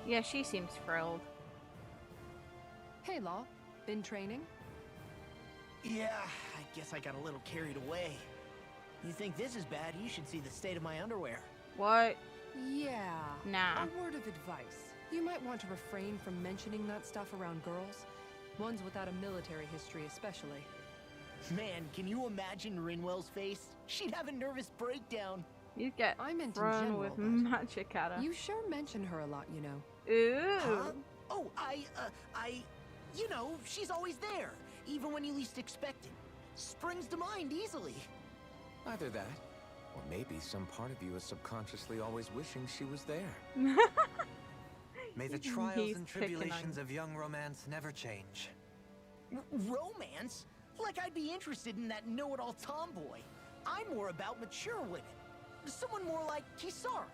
A: Yeah, she seems thrilled.
F: Hey, Law. Been training?
E: Yeah, I guess I got a little carried away. You think this is bad, you should see the state of my underwear.
A: What?
F: Yeah.
A: Nah.
F: A word of advice. You might want to refrain from mentioning that stuff around girls. Ones without a military history especially.
E: Man, can you imagine Rinwell's face? She'd have a nervous breakdown.
A: You get
F: I meant in
A: thrown
F: general,
A: with
F: but
A: magic at her.
F: you sure mention her a lot, you know.
A: Ooh.
E: Huh? Oh, you know, she's always there, even when you least expect it. Springs to mind easily.
D: Either that, or maybe some part of you is subconsciously always wishing she was there.
B: May the trials and tribulations of young romance never change.
E: Romance? Like I'd be interested in that know-it-all tomboy. I'm more about mature women. Someone more like Kisara.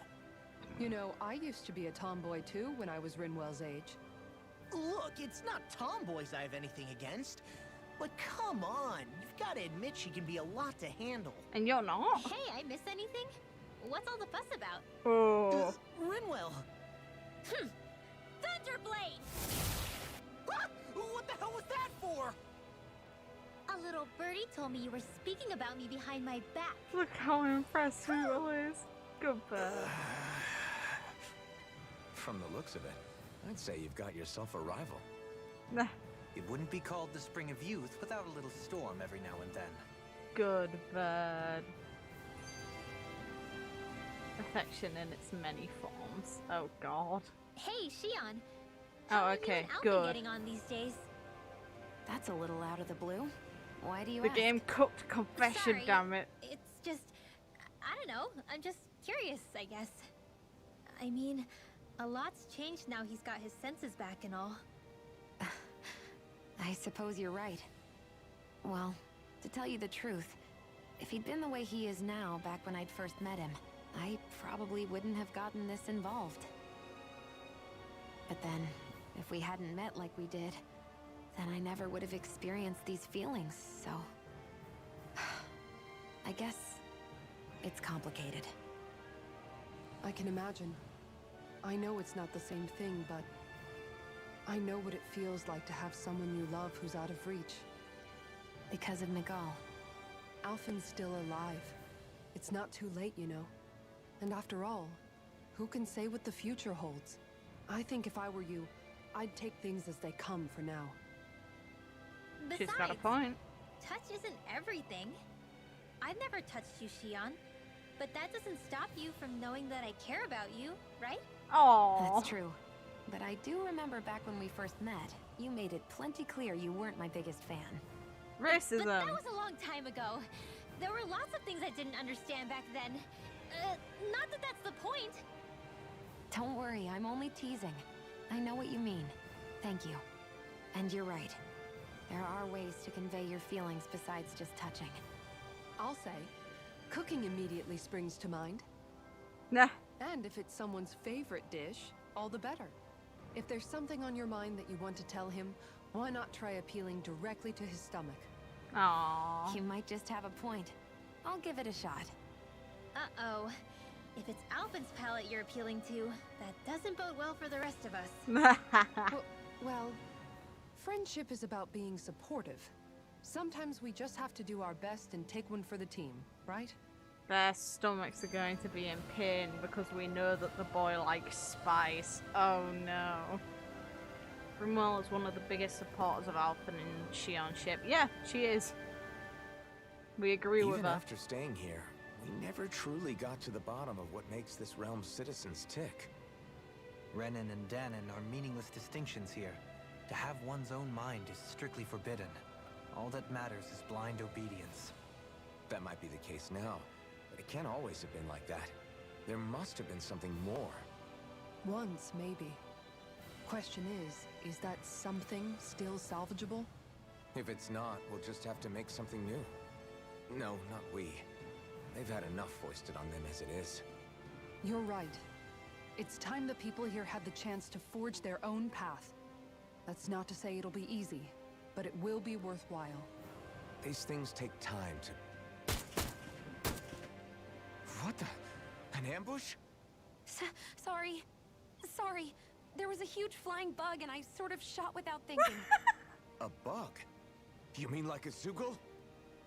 F: You know, I used to be a tomboy too when I was Rinwell's age.
E: Look, it's not tomboys I have anything against. But come on, you've got to admit she can be a lot to handle.
A: And you're not?
C: Hey, I missed anything? What's all the fuss about?
A: Oh.
E: Rinwell.
C: Thunderblade!
E: Ah! What the hell was that for?
C: A little birdie told me you were speaking about me behind my back.
A: Look how impressed Will is. Good bird.
D: From the looks of it, I'd say you've got yourself a rival.
A: Nah.
B: It wouldn't be called the Spring of Youth without a little storm every now and then.
A: Good bird. Affection in its many forms. Oh god.
C: Hey, Shion.
A: Oh,
C: How have you
A: okay,
C: and Al
A: good.
C: been getting on these days?
G: That's a little out of the blue. Why do you
A: The
G: ask?
A: game cooked confession,
C: Sorry,
A: damn it.
C: It's just... I don't know. I'm just curious, I guess. I mean, a lot's changed now he's got his senses back and all.
G: I suppose you're right. Well, to tell you the truth, if he'd been the way he is now back when I'd first met him, I probably wouldn't have gotten this involved. But then, if we hadn't met like we did, then I never would have experienced these feelings, so... I guess... it's complicated.
F: I can imagine. I know it's not the same thing, but... I know what it feels like to have someone you love who's out of reach.
G: Because of Miguel.
F: Alphen's still alive. It's not too late, you know. And after all, who can say what the future holds? I think if I were you, I'd take things as they come for now.
A: She's got a point.
C: Touch isn't everything. I've never touched you, Shion. But that doesn't stop you from knowing that I care about you, right?
A: Oh,
G: That's true. But I do remember back when we first met, you made it plenty clear you weren't my biggest fan.
A: racism.
C: But that was a long time ago. There were lots of things I didn't understand back then. Not that that's the point.
G: Don't worry, I'm only teasing. I know what you mean. Thank you. And you're right. There are ways to convey your feelings besides just touching.
F: I'll say, cooking immediately springs to mind.
A: Nah.
F: And if it's someone's favorite dish, all the better. If there's something on your mind that you want to tell him, why not try appealing directly to his stomach?
A: Aww.
G: You might just have a point. I'll give it a shot.
C: Uh-oh. If it's Alphen's palate you're appealing to, that doesn't bode well for the rest of us.
F: Well, friendship is about being supportive. Sometimes we just have to do our best and take one for the team, right?
A: Their stomachs are going to be in pain because we know that the boy likes spice. Oh no. Rimwell is one of the biggest supporters of Alphen and Shion's ship. Yeah, she is. We agree with
D: Even
A: her.
D: after staying here, we never truly got to the bottom of what makes this realm's citizens tick.
B: Renan and Danon are meaningless distinctions here. To have one's own mind is strictly forbidden. All that matters is blind obedience.
D: That might be the case now, but it can't always have been like that. There must have been something more.
F: Once, maybe. Question is that something still salvageable?
D: If it's not, we'll just have to make something new. No, not we. They've had enough foisted on them as it is.
F: You're right. It's time the people here had the chance to forge their own path. That's not to say it'll be easy, but it will be worthwhile.
D: These things take time to... What the... An ambush?
G: Sorry. Sorry. There was a huge flying bug and I sort of shot without thinking.
D: A bug? You mean like a Zoogle?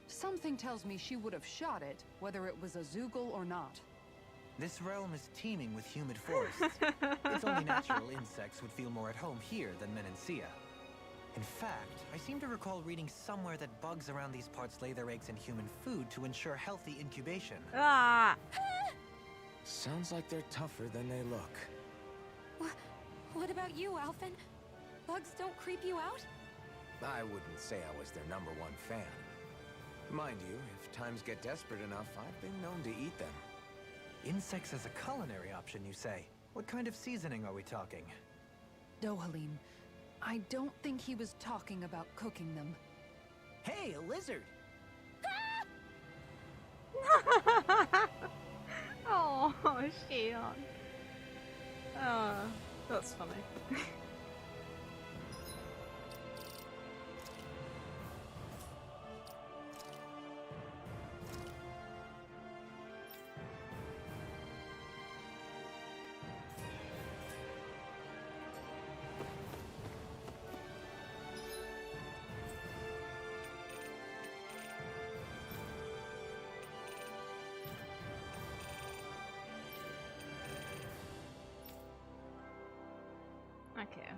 F: Something tells me she would have shot it, whether it was a Zoogle or not.
B: This realm is teeming with humid forests. It's only natural insects would feel more at home here than Menancia. In fact, I seem to recall reading somewhere that bugs around these parts lay their eggs in human food to ensure healthy incubation.
A: Ah!
D: Sounds like they're tougher than they look.
G: What about you, Alphen? Bugs don't creep you out?
D: I wouldn't say I was their #1 fan. Mind you, if times get desperate enough, I've been known to eat them.
B: Insects as a culinary option, you say? What kind of seasoning are we talking?
F: Dohalim, I don't think he was talking about cooking them.
E: Hey, a lizard!
A: Oh, Shion. Oh, that's funny. Okay.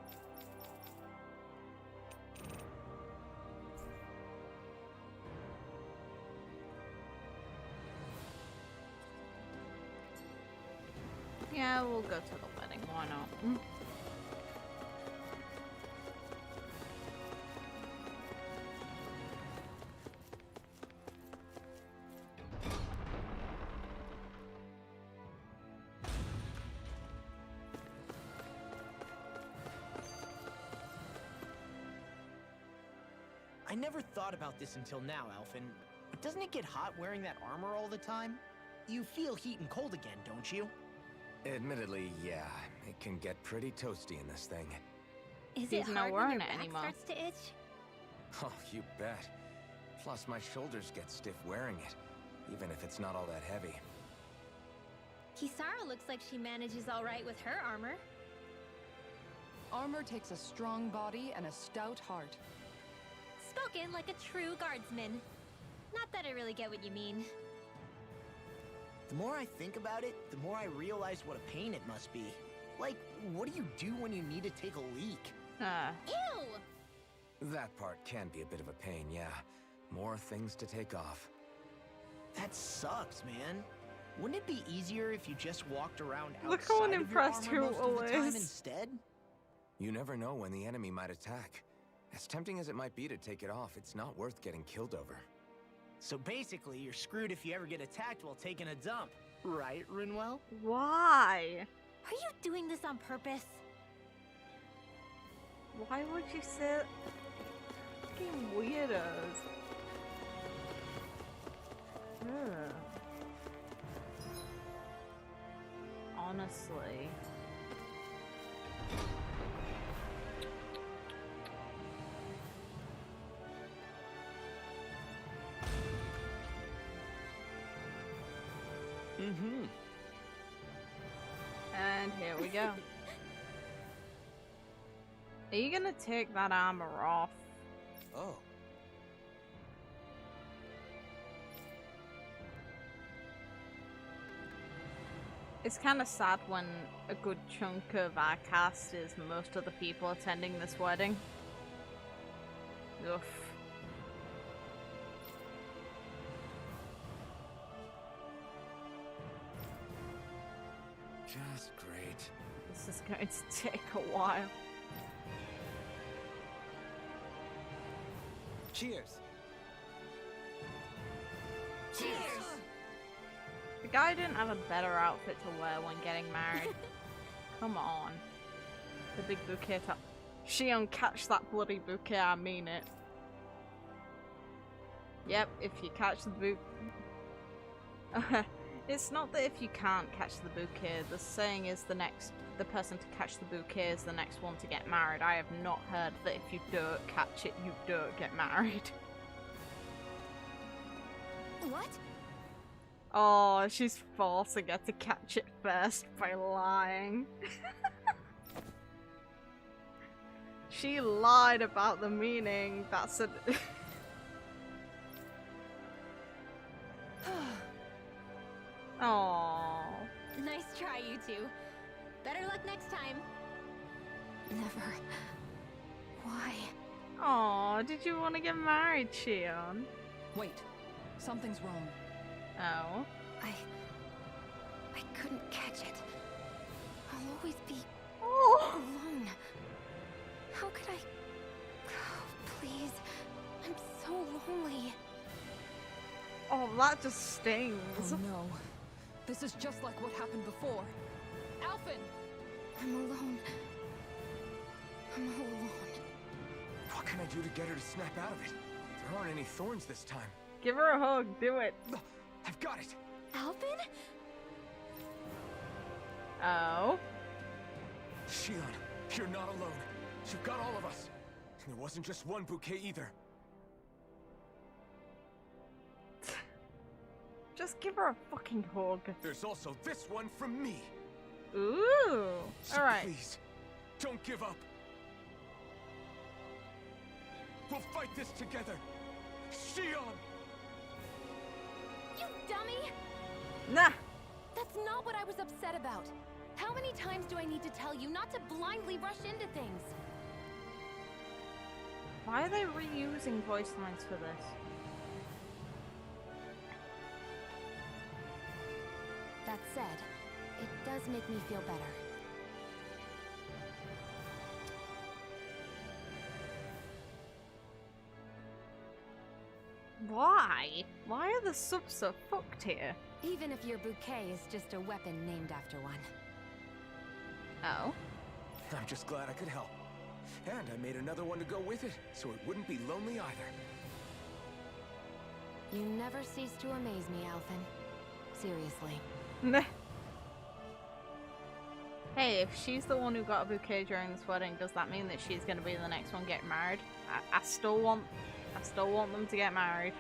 A: Yeah, we'll go to the wedding. Why not?
E: never thought about this until now, Elfin, but doesn't it get hot wearing that armor all the time? You feel heat and cold again, don't you?
D: Admittedly, yeah. It can get pretty toasty in this thing.
C: Is
A: He's
C: it
A: not
C: hard when
A: wearing
C: your
A: it
C: back
A: anymore.
C: starts to itch?
D: Oh, you bet. Plus, my shoulders get stiff wearing it, even if it's not all that heavy.
C: Kisara looks like she manages all right with her armor.
F: Armor takes a strong body and a stout heart.
C: Spoken like a true guardsman. Not that I really get what you mean.
E: The more I think about it, the more I realize what a pain it must be. Like, what do you do when you need to take a leak?
C: Ew!
D: That part can be a bit of a pain, yeah. More things to take off.
E: That sucks, man. Wouldn't it be easier if you just walked around
A: Look
E: outside
A: how
E: of your
A: unimpressed
E: armor most of the time
A: is.
E: instead?
D: You never know when the enemy might attack. As tempting as it might be to take it off, it's not worth getting killed over.
E: So basically, you're screwed if you ever get attacked while taking a dump. Right, Rinwell?
A: Why?
C: Are you doing this on purpose?
A: Why would you say fucking weirdos? Ugh. Honestly.
D: Mm-hmm.
A: And here we go. Are you gonna take that armor off?
D: Oh.
A: It's kind of sad when a good chunk of our cast is most of the people attending this wedding. Oof.
D: Just great.
A: This is going to take a while.
J: Cheers.
C: Cheers!
A: The guy didn't have a better outfit to wear when getting married. Come on. The big bouquet top. Shion, catch that bloody bouquet, I mean it. Yep, if you catch the bouquet. It's not that if you can't catch the bouquet, the saying is the person to catch the bouquet is the next one to get married. I have not heard that if you don't catch it, you don't get married.
C: What?
A: Oh, she's forcing her to catch it first by lying. She lied about the meaning. That's a... Aww.
C: Nice try, you two. Better luck next time.
G: Never. Why?
A: Aw, did you want to get married, Shion?
F: Wait, something's wrong.
A: Oh.
G: I couldn't catch it. I'll always be
A: Oh.
G: alone. How could I... Oh, please. I'm so lonely.
A: Oh, that just stings.
F: Oh no. This is just like what happened before. Alphen!
G: I'm alone. I'm all alone.
D: What can I do to get her to snap out of it? There aren't any thorns this time.
A: Give her a hug. Do it.
D: I've got it!
C: Alvin?
A: Oh.
D: Shion, you're not alone. You've got all of us. And it wasn't just one bouquet either.
A: Just give her a fucking hug.
D: There's also this one from me.
A: Ooh.
D: So
A: Alright.
D: please, don't give up. We'll fight this together. Shion!
G: You dummy!
A: Nah.
G: That's not what I was upset about. How many times do I need to tell you not to blindly rush into things?
A: Why are they reusing voice lines for this?
G: That said, it does make me feel better.
A: Why? Why are the subs so fucked here?
G: Even if your bouquet is just a weapon named after one.
A: Oh.
D: I'm just glad I could help. And I made another one to go with it, so it wouldn't be lonely either.
G: You never cease to amaze me, Alphen. Seriously.
A: Hey, if she's the one who got a bouquet during this wedding, does that mean that she's gonna be the next one getting married? I still want them to get married.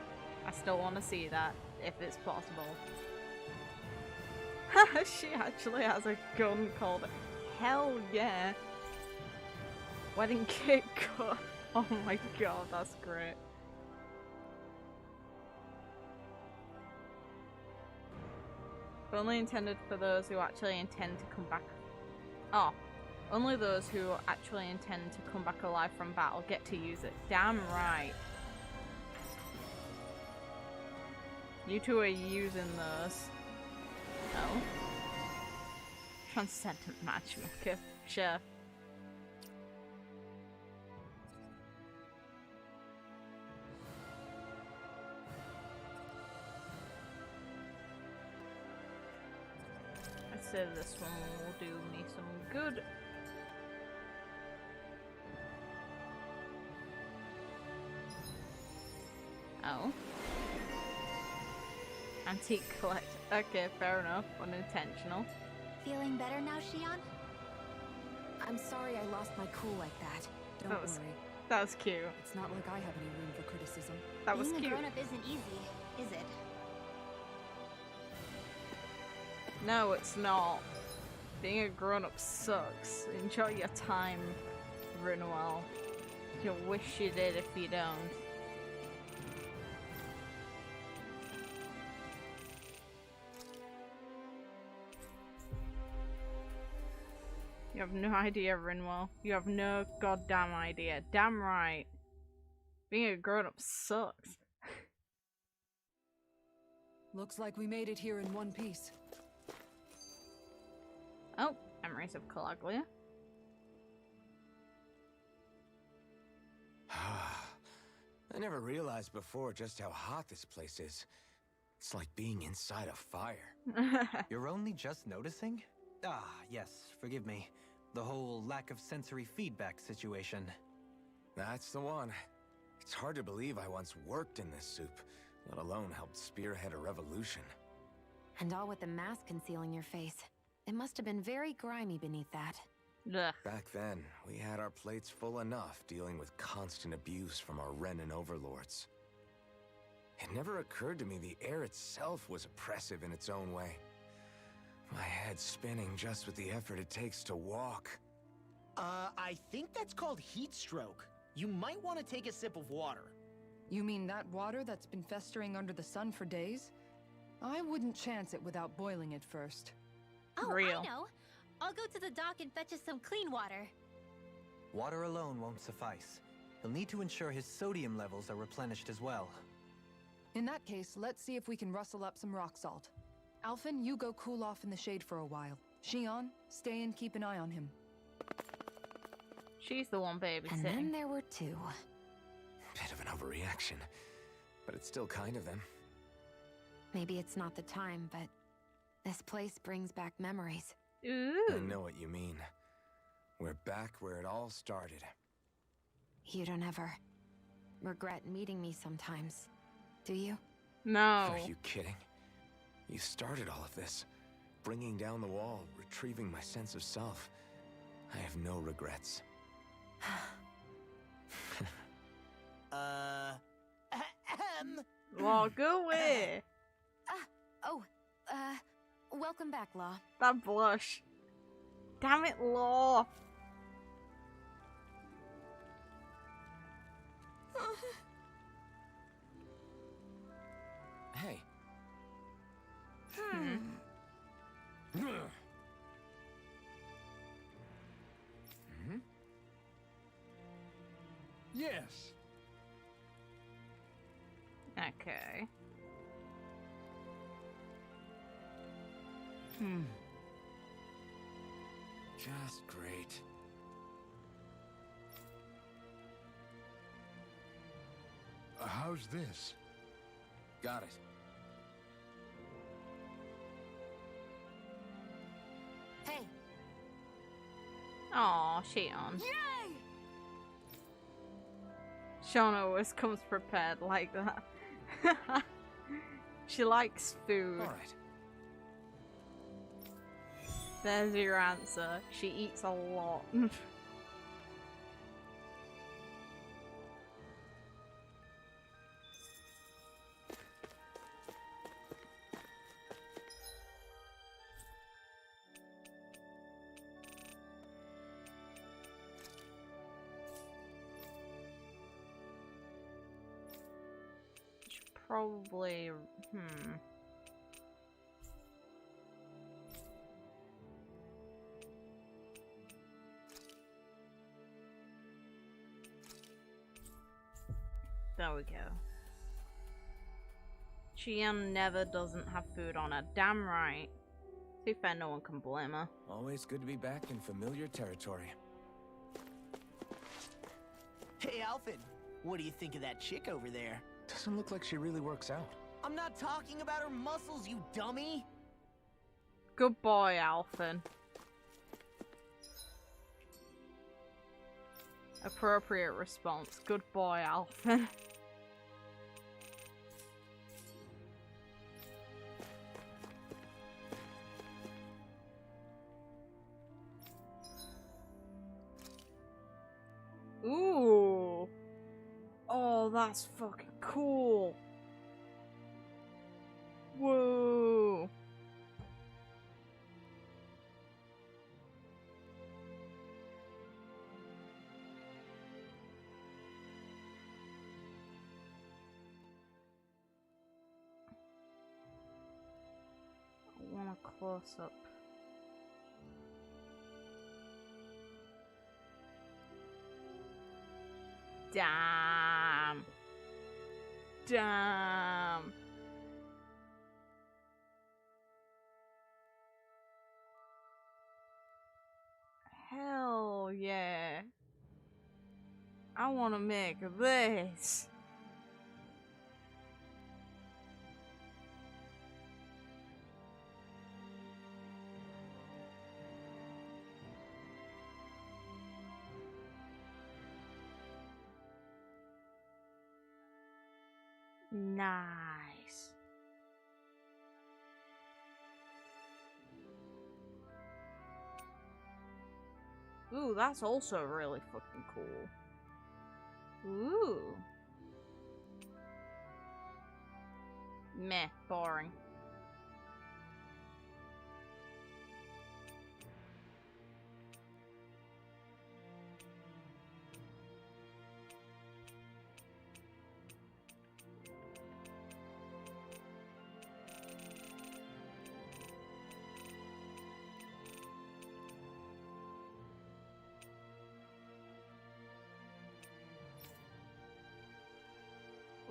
A: I still want to see that, if it's possible. She actually has a gun called Hell Yeah. Wedding cake cut. Oh my god, that's great. Only intended for those who actually intend to come back. Oh, only those who actually intend to come back alive from battle get to use it. Damn right. You two are using those. No. Transcendent matchmaker. Sure. I'd say this one will do me some good. Oh. Antique collect. Okay, fair enough. Unintentional.
C: Feeling better now, Shion?
G: I'm sorry I lost my cool like that.
F: Don't worry.
A: That was cute.
F: It's not like I have any room for criticism.
A: That was
C: Being
A: cute.
C: a grown-up isn't easy, is it?
A: No, it's not. Being a grown-up sucks. Enjoy your time, Renewal. You'll wish you did if you don't. You have no idea, Rinwell. You have no goddamn idea. Damn right. Being a grown-up sucks.
F: Looks like we made it here in one piece.
A: Oh, memories of Calaglia.
D: I never realized before just how hot this place is. It's like being inside a fire.
B: You're only just noticing? Ah, yes, forgive me. The whole lack of sensory feedback situation.
D: That's the one. It's hard to believe I once worked in this soup, let alone helped spearhead a revolution.
G: And all with the mask concealing your face. It must have been very grimy beneath that.
A: Ugh.
D: Back then, we had our plates full enough dealing with constant abuse from our Renan overlords. It never occurred to me the air itself was oppressive in its own way. My head's spinning just with the effort it takes to walk.
E: I think that's called heat stroke. You might want to take a sip of water.
F: You mean that water that's been festering under the sun for days? I wouldn't chance it without boiling it first.
C: Oh,
A: Real.
C: I know. I'll go to the dock and fetch us some clean water.
B: Water alone won't suffice. You'll need to ensure his sodium levels are replenished as well.
F: In that case, let's see if we can rustle up some rock salt. Alphen, you go cool off in the shade for a while. Shion, stay and keep an eye on him.
A: She's the one babysitting.
G: And then there were two.
D: Bit of an overreaction, but it's still kind of them.
G: Maybe it's not the time, but this place brings back memories.
A: Ooh.
D: I know what you mean. We're back where it all started.
G: You don't ever regret meeting me sometimes, do you?
A: No.
D: Are you kidding? You started all of this. Bringing down the wall, retrieving my sense of self. I have no regrets.
A: Law, go away.
G: Welcome back, Law.
A: That blush. Damn it, Law.
D: Hey.
H: Yes.
A: Okay.
D: Just great.
H: How's this?
D: Got it.
G: Hey,
A: Aw, Shion.
F: Yay!
A: Shauna always comes prepared like that. She likes food.
D: All right.
A: There's your answer. She eats a lot. Probably, There we go. Chien never doesn't have food on her. Damn right. To be fair, no one can blame her.
D: Always good to be back in familiar territory.
E: Hey, Alphen, what do you think of that chick over there?
D: Doesn't look like she really works out.
E: I'm not talking about her muscles, you dummy!
A: Good boy, Alphen. Appropriate response. Good boy, Alphen. Ooh. Oh, that's fucking cool. Whoa. I want a close up. Damn. Damn. Hell yeah. I want to make this. Nice. Ooh, that's also really fucking cool. Ooh. Meh, boring.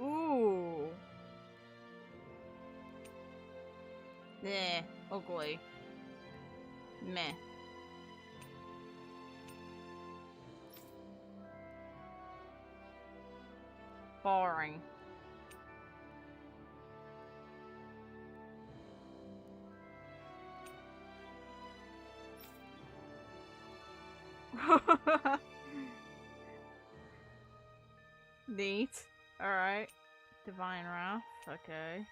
A: Ooh. Yeah, ugly. Meh. Boring. Neat. Alright. Divine Wrath. Okay.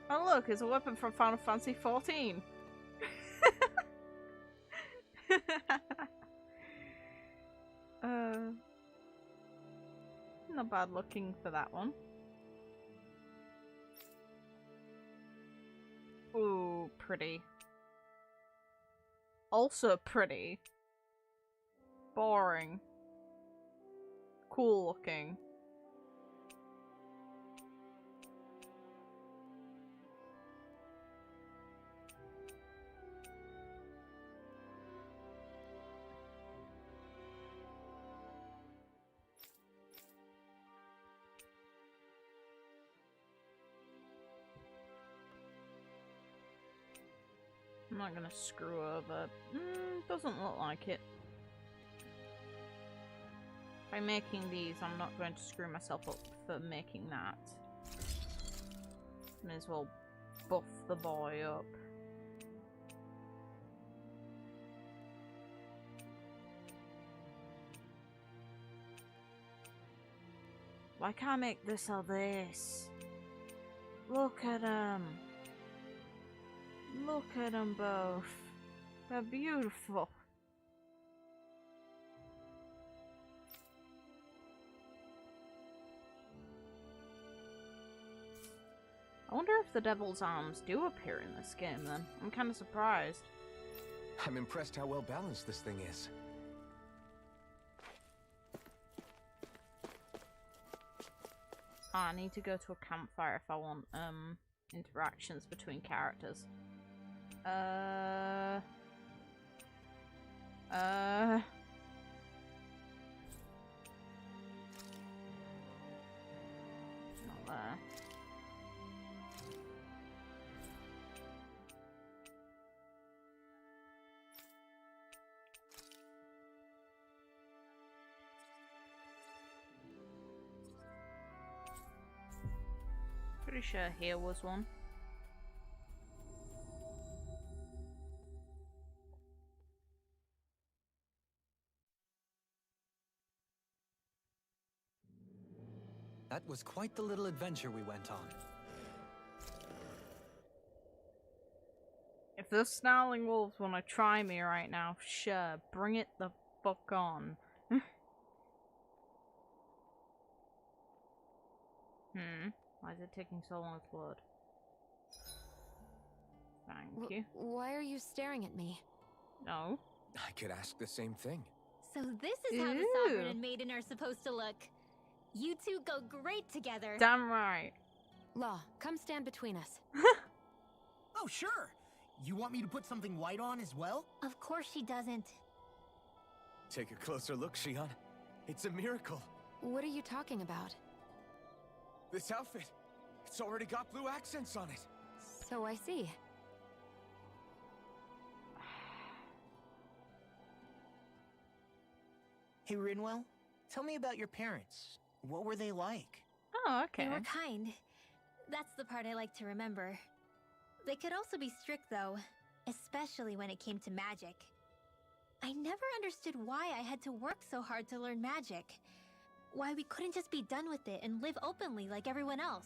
A: Oh look, it's a weapon from Final Fantasy 14. Not bad looking for that one. Ooh, pretty. Also pretty. Boring. Cool looking. I'm not gonna screw over. Doesn't look like it. By making these, I'm not going to screw myself up for making that. May as well buff the boy up. Why can't I make this or this? Look at them. Look at them both. They're beautiful. I wonder if the Devil's Arms do appear in this game then. I'm kind of surprised.
D: I'm impressed how well balanced this thing is.
A: Oh, I need to go to a campfire if I want interactions between characters. Not there. Pretty sure here was one.
B: That was quite the little adventure we went on.
A: If the snarling wolves want to try me right now, sure, bring it the fuck on. Why is it taking so long to load? Thank you.
G: Why are you staring at me?
A: No.
D: I could ask the same thing.
C: So this is how the Sovereign and Maiden are supposed to look. You two go great together.
A: Damn right.
G: Law, come stand between us.
E: Oh, sure. You want me to put something white on as well?
C: Of course she doesn't.
D: Take a closer look, Shion. It's a miracle.
G: What are you talking about?
D: This outfit, it's already got blue accents on it.
G: So I see.
E: Hey, Rinwell, tell me about your parents. What were they like?
A: Oh, okay.
C: They were kind. That's the part I like to remember. They could also be strict, though, especially when it came to magic. I never understood why I had to work so hard to learn magic. Why we couldn't just be done with it and live openly like everyone else.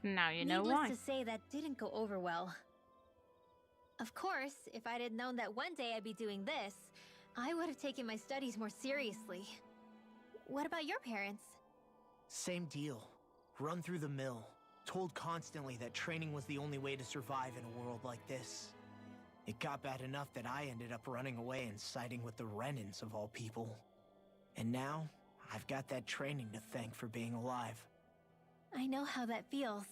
A: Now you know
C: Needless
A: why.
C: to say, that didn't go over well. Of course, if I had known that one day I'd be doing this, I would have taken my studies more seriously. What about your parents?
E: Same deal. Run through the mill. Told constantly that training was the only way to survive in a world like this. It got bad enough that I ended up running away and siding with the Renans of all people. And now, I've got that training to thank for being alive.
C: I know how that feels.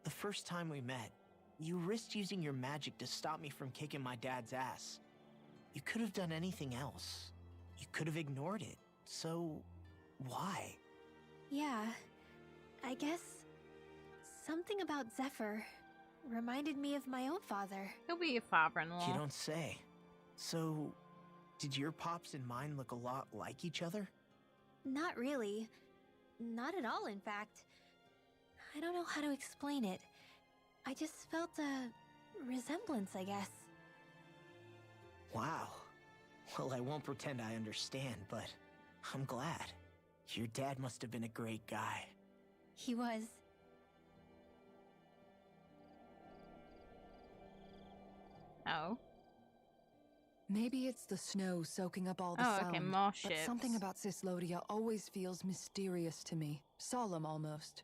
E: The first time we met, you risked using your magic to stop me from kicking my dad's ass. You could have done anything else. You could have ignored it. So, why?
C: Yeah, I guess something about Zephyr reminded me of my own father.
A: He'll be your father-in-law.
E: You don't say. So, did your pops and mine look a lot like each other?
C: Not really. Not at all, in fact. I don't know how to explain it. I just felt a resemblance, I guess.
E: Wow. Well, I won't pretend I understand, but I'm glad. Your dad must have been a great guy.
C: He was.
A: Oh.
F: Maybe it's the snow soaking up all the
A: Oh,
F: sound.
A: okay, more
F: but
A: ships.
F: something about Cislodia always feels mysterious to me. Solemn, almost.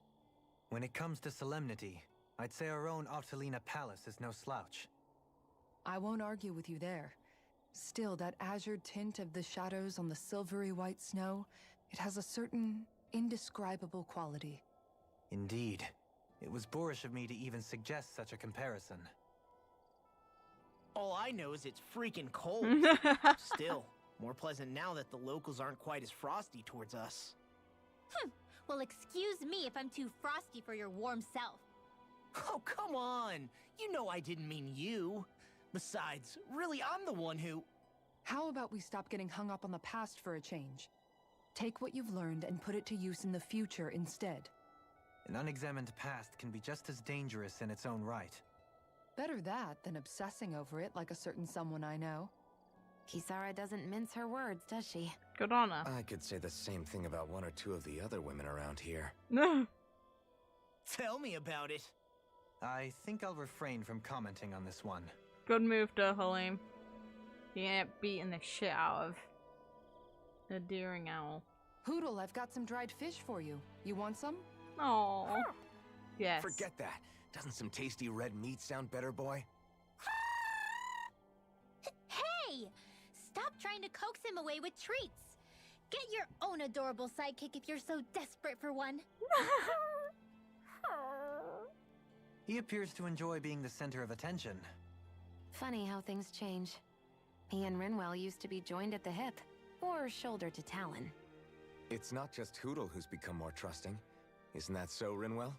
B: When it comes to solemnity, I'd say our own Octalina Palace is no slouch.
F: I won't argue with you there. Still, that azure tint of the shadows on the silvery white snow, it has a certain indescribable quality.
B: Indeed. It was boorish of me to even suggest such a comparison.
E: All I know is it's freaking cold. Still, more pleasant now that the locals aren't quite as frosty towards us.
C: Well, excuse me if I'm too frosty for your warm self.
E: Oh, come on! You know I didn't mean you. Besides, really, I'm the one who...
F: How about we stop getting hung up on the past for a change? Take what you've learned and put it to use in the future instead.
B: An unexamined past can be just as dangerous in its own right.
F: Better that than obsessing over it like a certain someone I know.
G: Kisara doesn't mince her words, does she?
A: Good on her.
D: I could say the same thing about one or two of the other women around here.
E: Tell me about it.
B: I think I'll refrain from commenting on this one.
A: Good move, though, Halim. You ain't beating the shit out of the deering owl.
F: Hootle, I've got some dried fish for you. You want some?
A: Oh, yes.
D: Forget that. Doesn't some tasty red meat sound better, boy?
C: Hey! Stop trying to coax him away with treats. Get your own adorable sidekick if you're so desperate for one.
B: He appears to enjoy being the center of attention.
G: Funny how things change. He and Rinwell used to be joined at the hip, or shoulder to talon.
D: It's not just Hootle who's become more trusting. Isn't that so, Rinwell?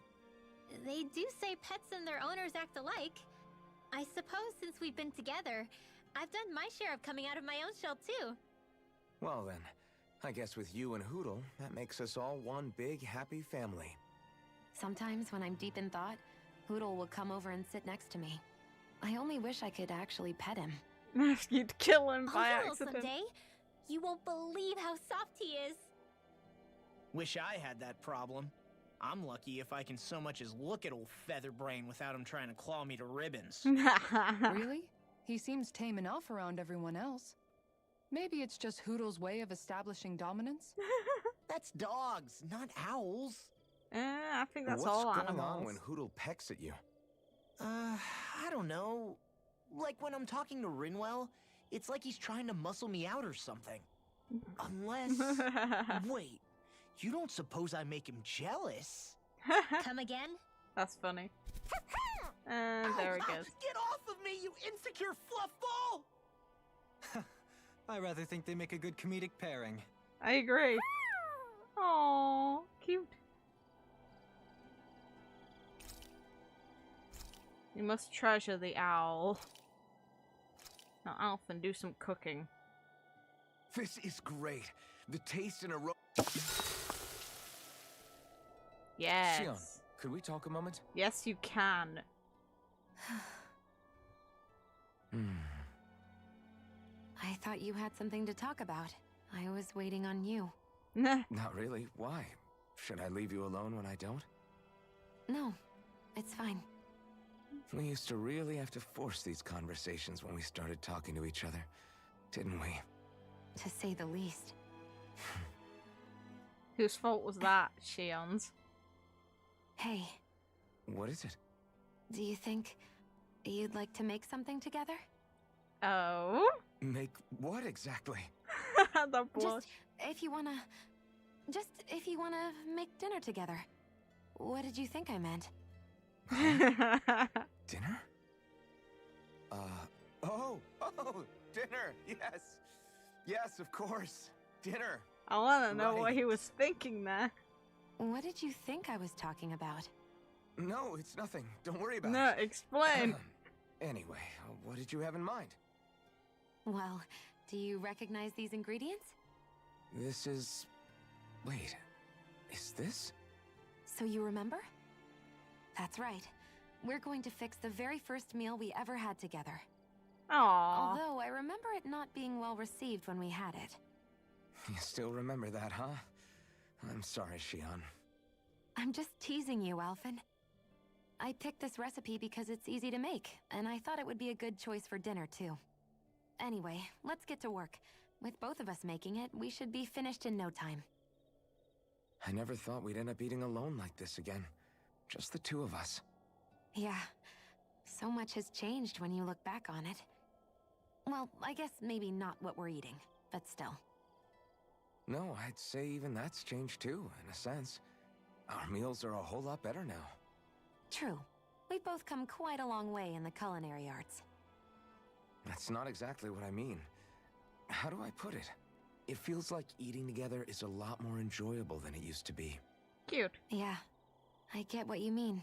C: They do say pets and their owners act alike. I suppose since we've been together, I've done my share of coming out of my own shell too.
D: Well then, I guess with you and Hootle, that makes us all one big happy family.
G: Sometimes when I'm deep in thought, Hootle will come over and sit next to me. I only wish I could actually pet him.
A: You'd kill him by
C: Hootle
A: accident.
C: someday. You won't believe how soft he is.
E: Wish I had that problem. I'm lucky if I can so much as look at old Featherbrain without him trying to claw me to ribbons.
F: Really? He seems tame enough around everyone else. Maybe it's just Hootle's way of establishing dominance?
E: That's dogs, not owls.
A: I think that's
D: What's
A: all
D: going
A: animals.
D: on when Hootle pecks at you?
E: I don't know. Like when I'm talking to Rinwell, it's like he's trying to muscle me out or something. Unless... Wait, you don't suppose I make him jealous?
C: Come again?
A: That's funny. And there it goes.
E: Get off of me, you insecure fluffball!
B: I rather think they make a good comedic pairing.
A: I agree. Aww, cute. You must treasure the owl. Now, Alphen, do some cooking.
D: This is great. The taste and aroma.
A: Yes.
D: Xion, could we talk a moment?
A: Yes, you can.
G: I thought you had something to talk about. I was waiting on you.
D: Not really. Why? Should I leave you alone when I don't?
G: No, it's fine.
D: We used to really have to force these conversations when we started talking to each other, didn't we?
G: To say the least.
A: Whose fault was that? Xion's.
G: Hey,
D: What is it?
G: do you think you'd like to make something together?
A: Oh?
D: Make what exactly?
A: The blush.
G: If you wanna make dinner together. What did you think I meant?
D: Dinner? Oh, dinner, yes. Yes, of course. Dinner.
A: I want to know what
D: Right.
A: he was thinking there.
G: What did you think I was talking about?
D: No, it's nothing. Don't worry about
A: No,
D: it.
A: explain.
D: Anyway, what did you have in mind?
G: Well, do you recognize these ingredients?
D: This is... Wait, is this?
G: So you remember? That's right. We're going to fix the very first meal we ever had together.
A: Aww.
G: Although I remember it not being well received when we had it.
D: You still remember that, huh? I'm sorry, Xion.
G: I'm just teasing you, Alphen. I picked this recipe because it's easy to make, and I thought it would be a good choice for dinner, too. Anyway, let's get to work. With both of us making it, we should be finished in no time.
D: I never thought we'd end up eating alone like this again. Just the two of us.
G: Yeah, so much has changed when you look back on it. Well, I guess maybe not what we're eating, but still.
D: No, I'd say even that's changed too, in a sense. Our meals are a whole lot better now.
G: True. We've both come quite a long way in the culinary arts.
D: That's not exactly what I mean. How do I put it? It feels like eating together is a lot more enjoyable than it used to be.
A: Cute.
G: Yeah, I get what you mean.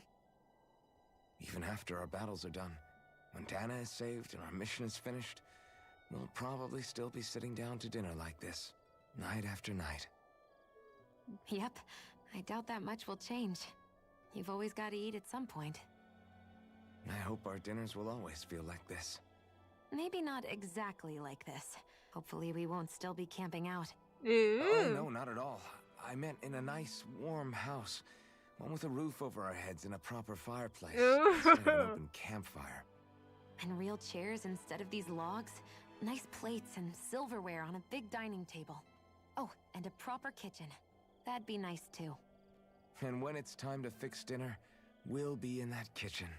D: Even after our battles are done, when Dana is saved and our mission is finished, we'll probably still be sitting down to dinner like this, night after night.
G: Yep, I doubt that much will change. You've always got to eat at some point.
D: I hope our dinners will always feel like this.
G: Maybe not exactly like this, Hopefully we won't still be camping out.
A: Ooh.
D: Oh, no, not at all. I meant in a nice, warm house. One with a roof over our heads and a proper fireplace.
A: Ooh.
D: Instead of an open campfire.
G: And real chairs instead of these logs. Nice plates and silverware on a big dining table. Oh, and a proper kitchen. That'd be nice too.
D: And when it's time to fix dinner, we'll be in that kitchen.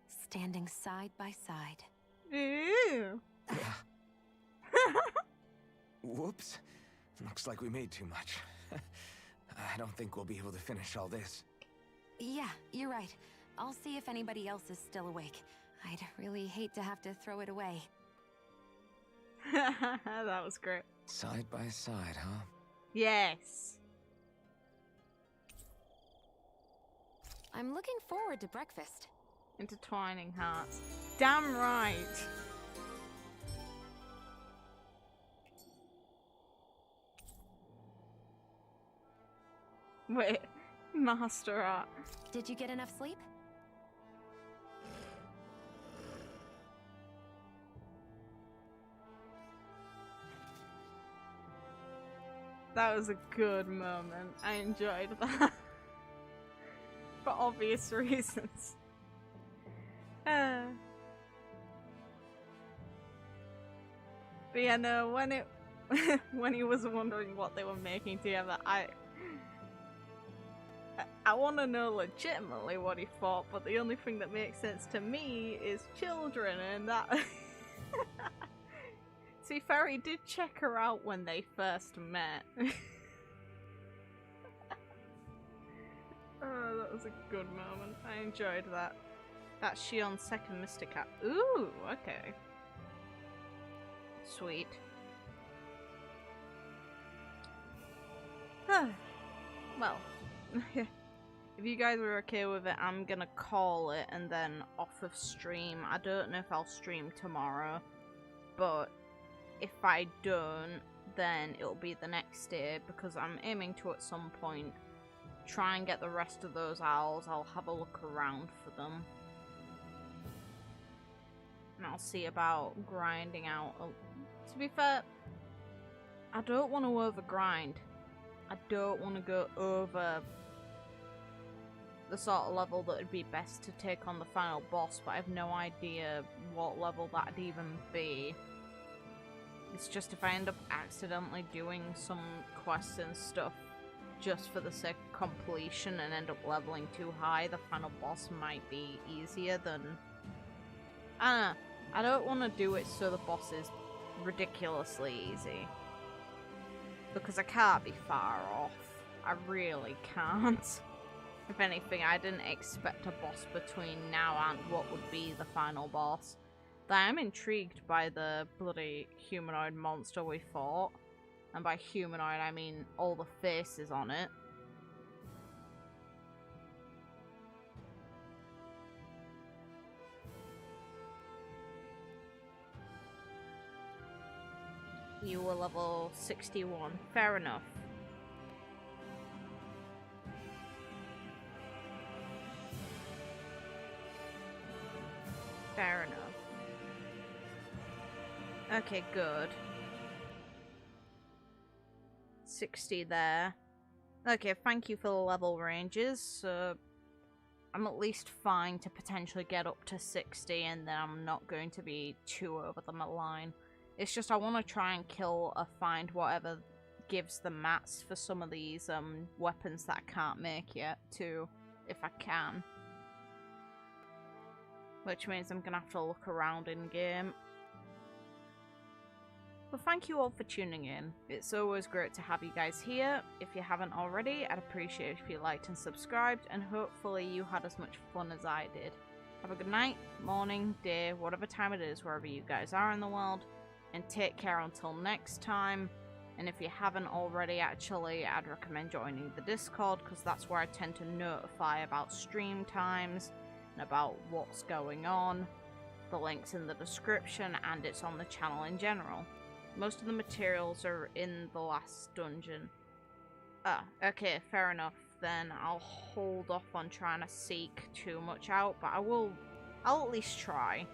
G: Standing side by side.
A: Ooh.
D: Whoops. Looks like we made too much. I don't think we'll be able to finish all this.
G: Yeah, you're right. I'll see if anybody else is still awake. I'd really hate to have to throw it away.
A: That was great.
D: Side by side, huh?
A: Yes.
G: I'm looking forward to breakfast.
A: Intertwining hearts. Damn right. Wait, Master Art.
G: Did you get enough sleep?
A: That was a good moment. I enjoyed that. For obvious reasons. But yeah, no, when it when he was wondering what they were making together, I want to know legitimately what he thought, but the only thing that makes sense to me is children, and that... To be fair, he did check her out when they first met. Oh, that was a good moment. I enjoyed that. That's Shion's second Mystic Cat. Ooh, okay. Sweet. Well, if you guys are okay with it, I'm gonna call it and then off of stream. I don't know if I'll stream tomorrow, but if I don't, then it'll be the next day, because I'm aiming to at some point try and get the rest of those owls. I'll have a look around for them. And I'll see about grinding out. To be fair, I don't want to overgrind. I don't want to go over the sort of level that would be best to take on the final boss, but I have no idea what level that'd even be. It's just if I end up accidentally doing some quests and stuff just for the sake of completion and end up leveling too high, the final boss might be easier than... I don't want to do it so the boss is ridiculously easy. Because I can't be far off. I really can't. If anything, I didn't expect a boss between now and what would be the final boss. But I am intrigued by the bloody humanoid monster we fought. And by humanoid, I mean all the faces on it. You were level 61. Fair enough. Fair enough. Okay, good. 60 there. Okay, thank you for the level ranges. So I'm at least fine to potentially get up to 60, and then I'm not going to be too over the line. It's just I want to try and kill or find whatever gives the mats for some of these weapons that I can't make yet, too, if I can. Which means I'm going to have to look around in-game. But thank you all for tuning in. It's always great to have you guys here. If you haven't already, I'd appreciate it if you liked and subscribed, and hopefully you had as much fun as I did. Have a good night, morning, day, whatever time it is, wherever you guys are in the world. And take care until next time. And if you haven't already, actually, I'd recommend joining the Discord, because that's where I tend to notify about stream times and about what's going on. The link's in the description, and it's on the channel in general. Most of the materials are in the last dungeon. Ah, okay, fair enough. Then I'll hold off on trying to seek too much out, but I'll at least try.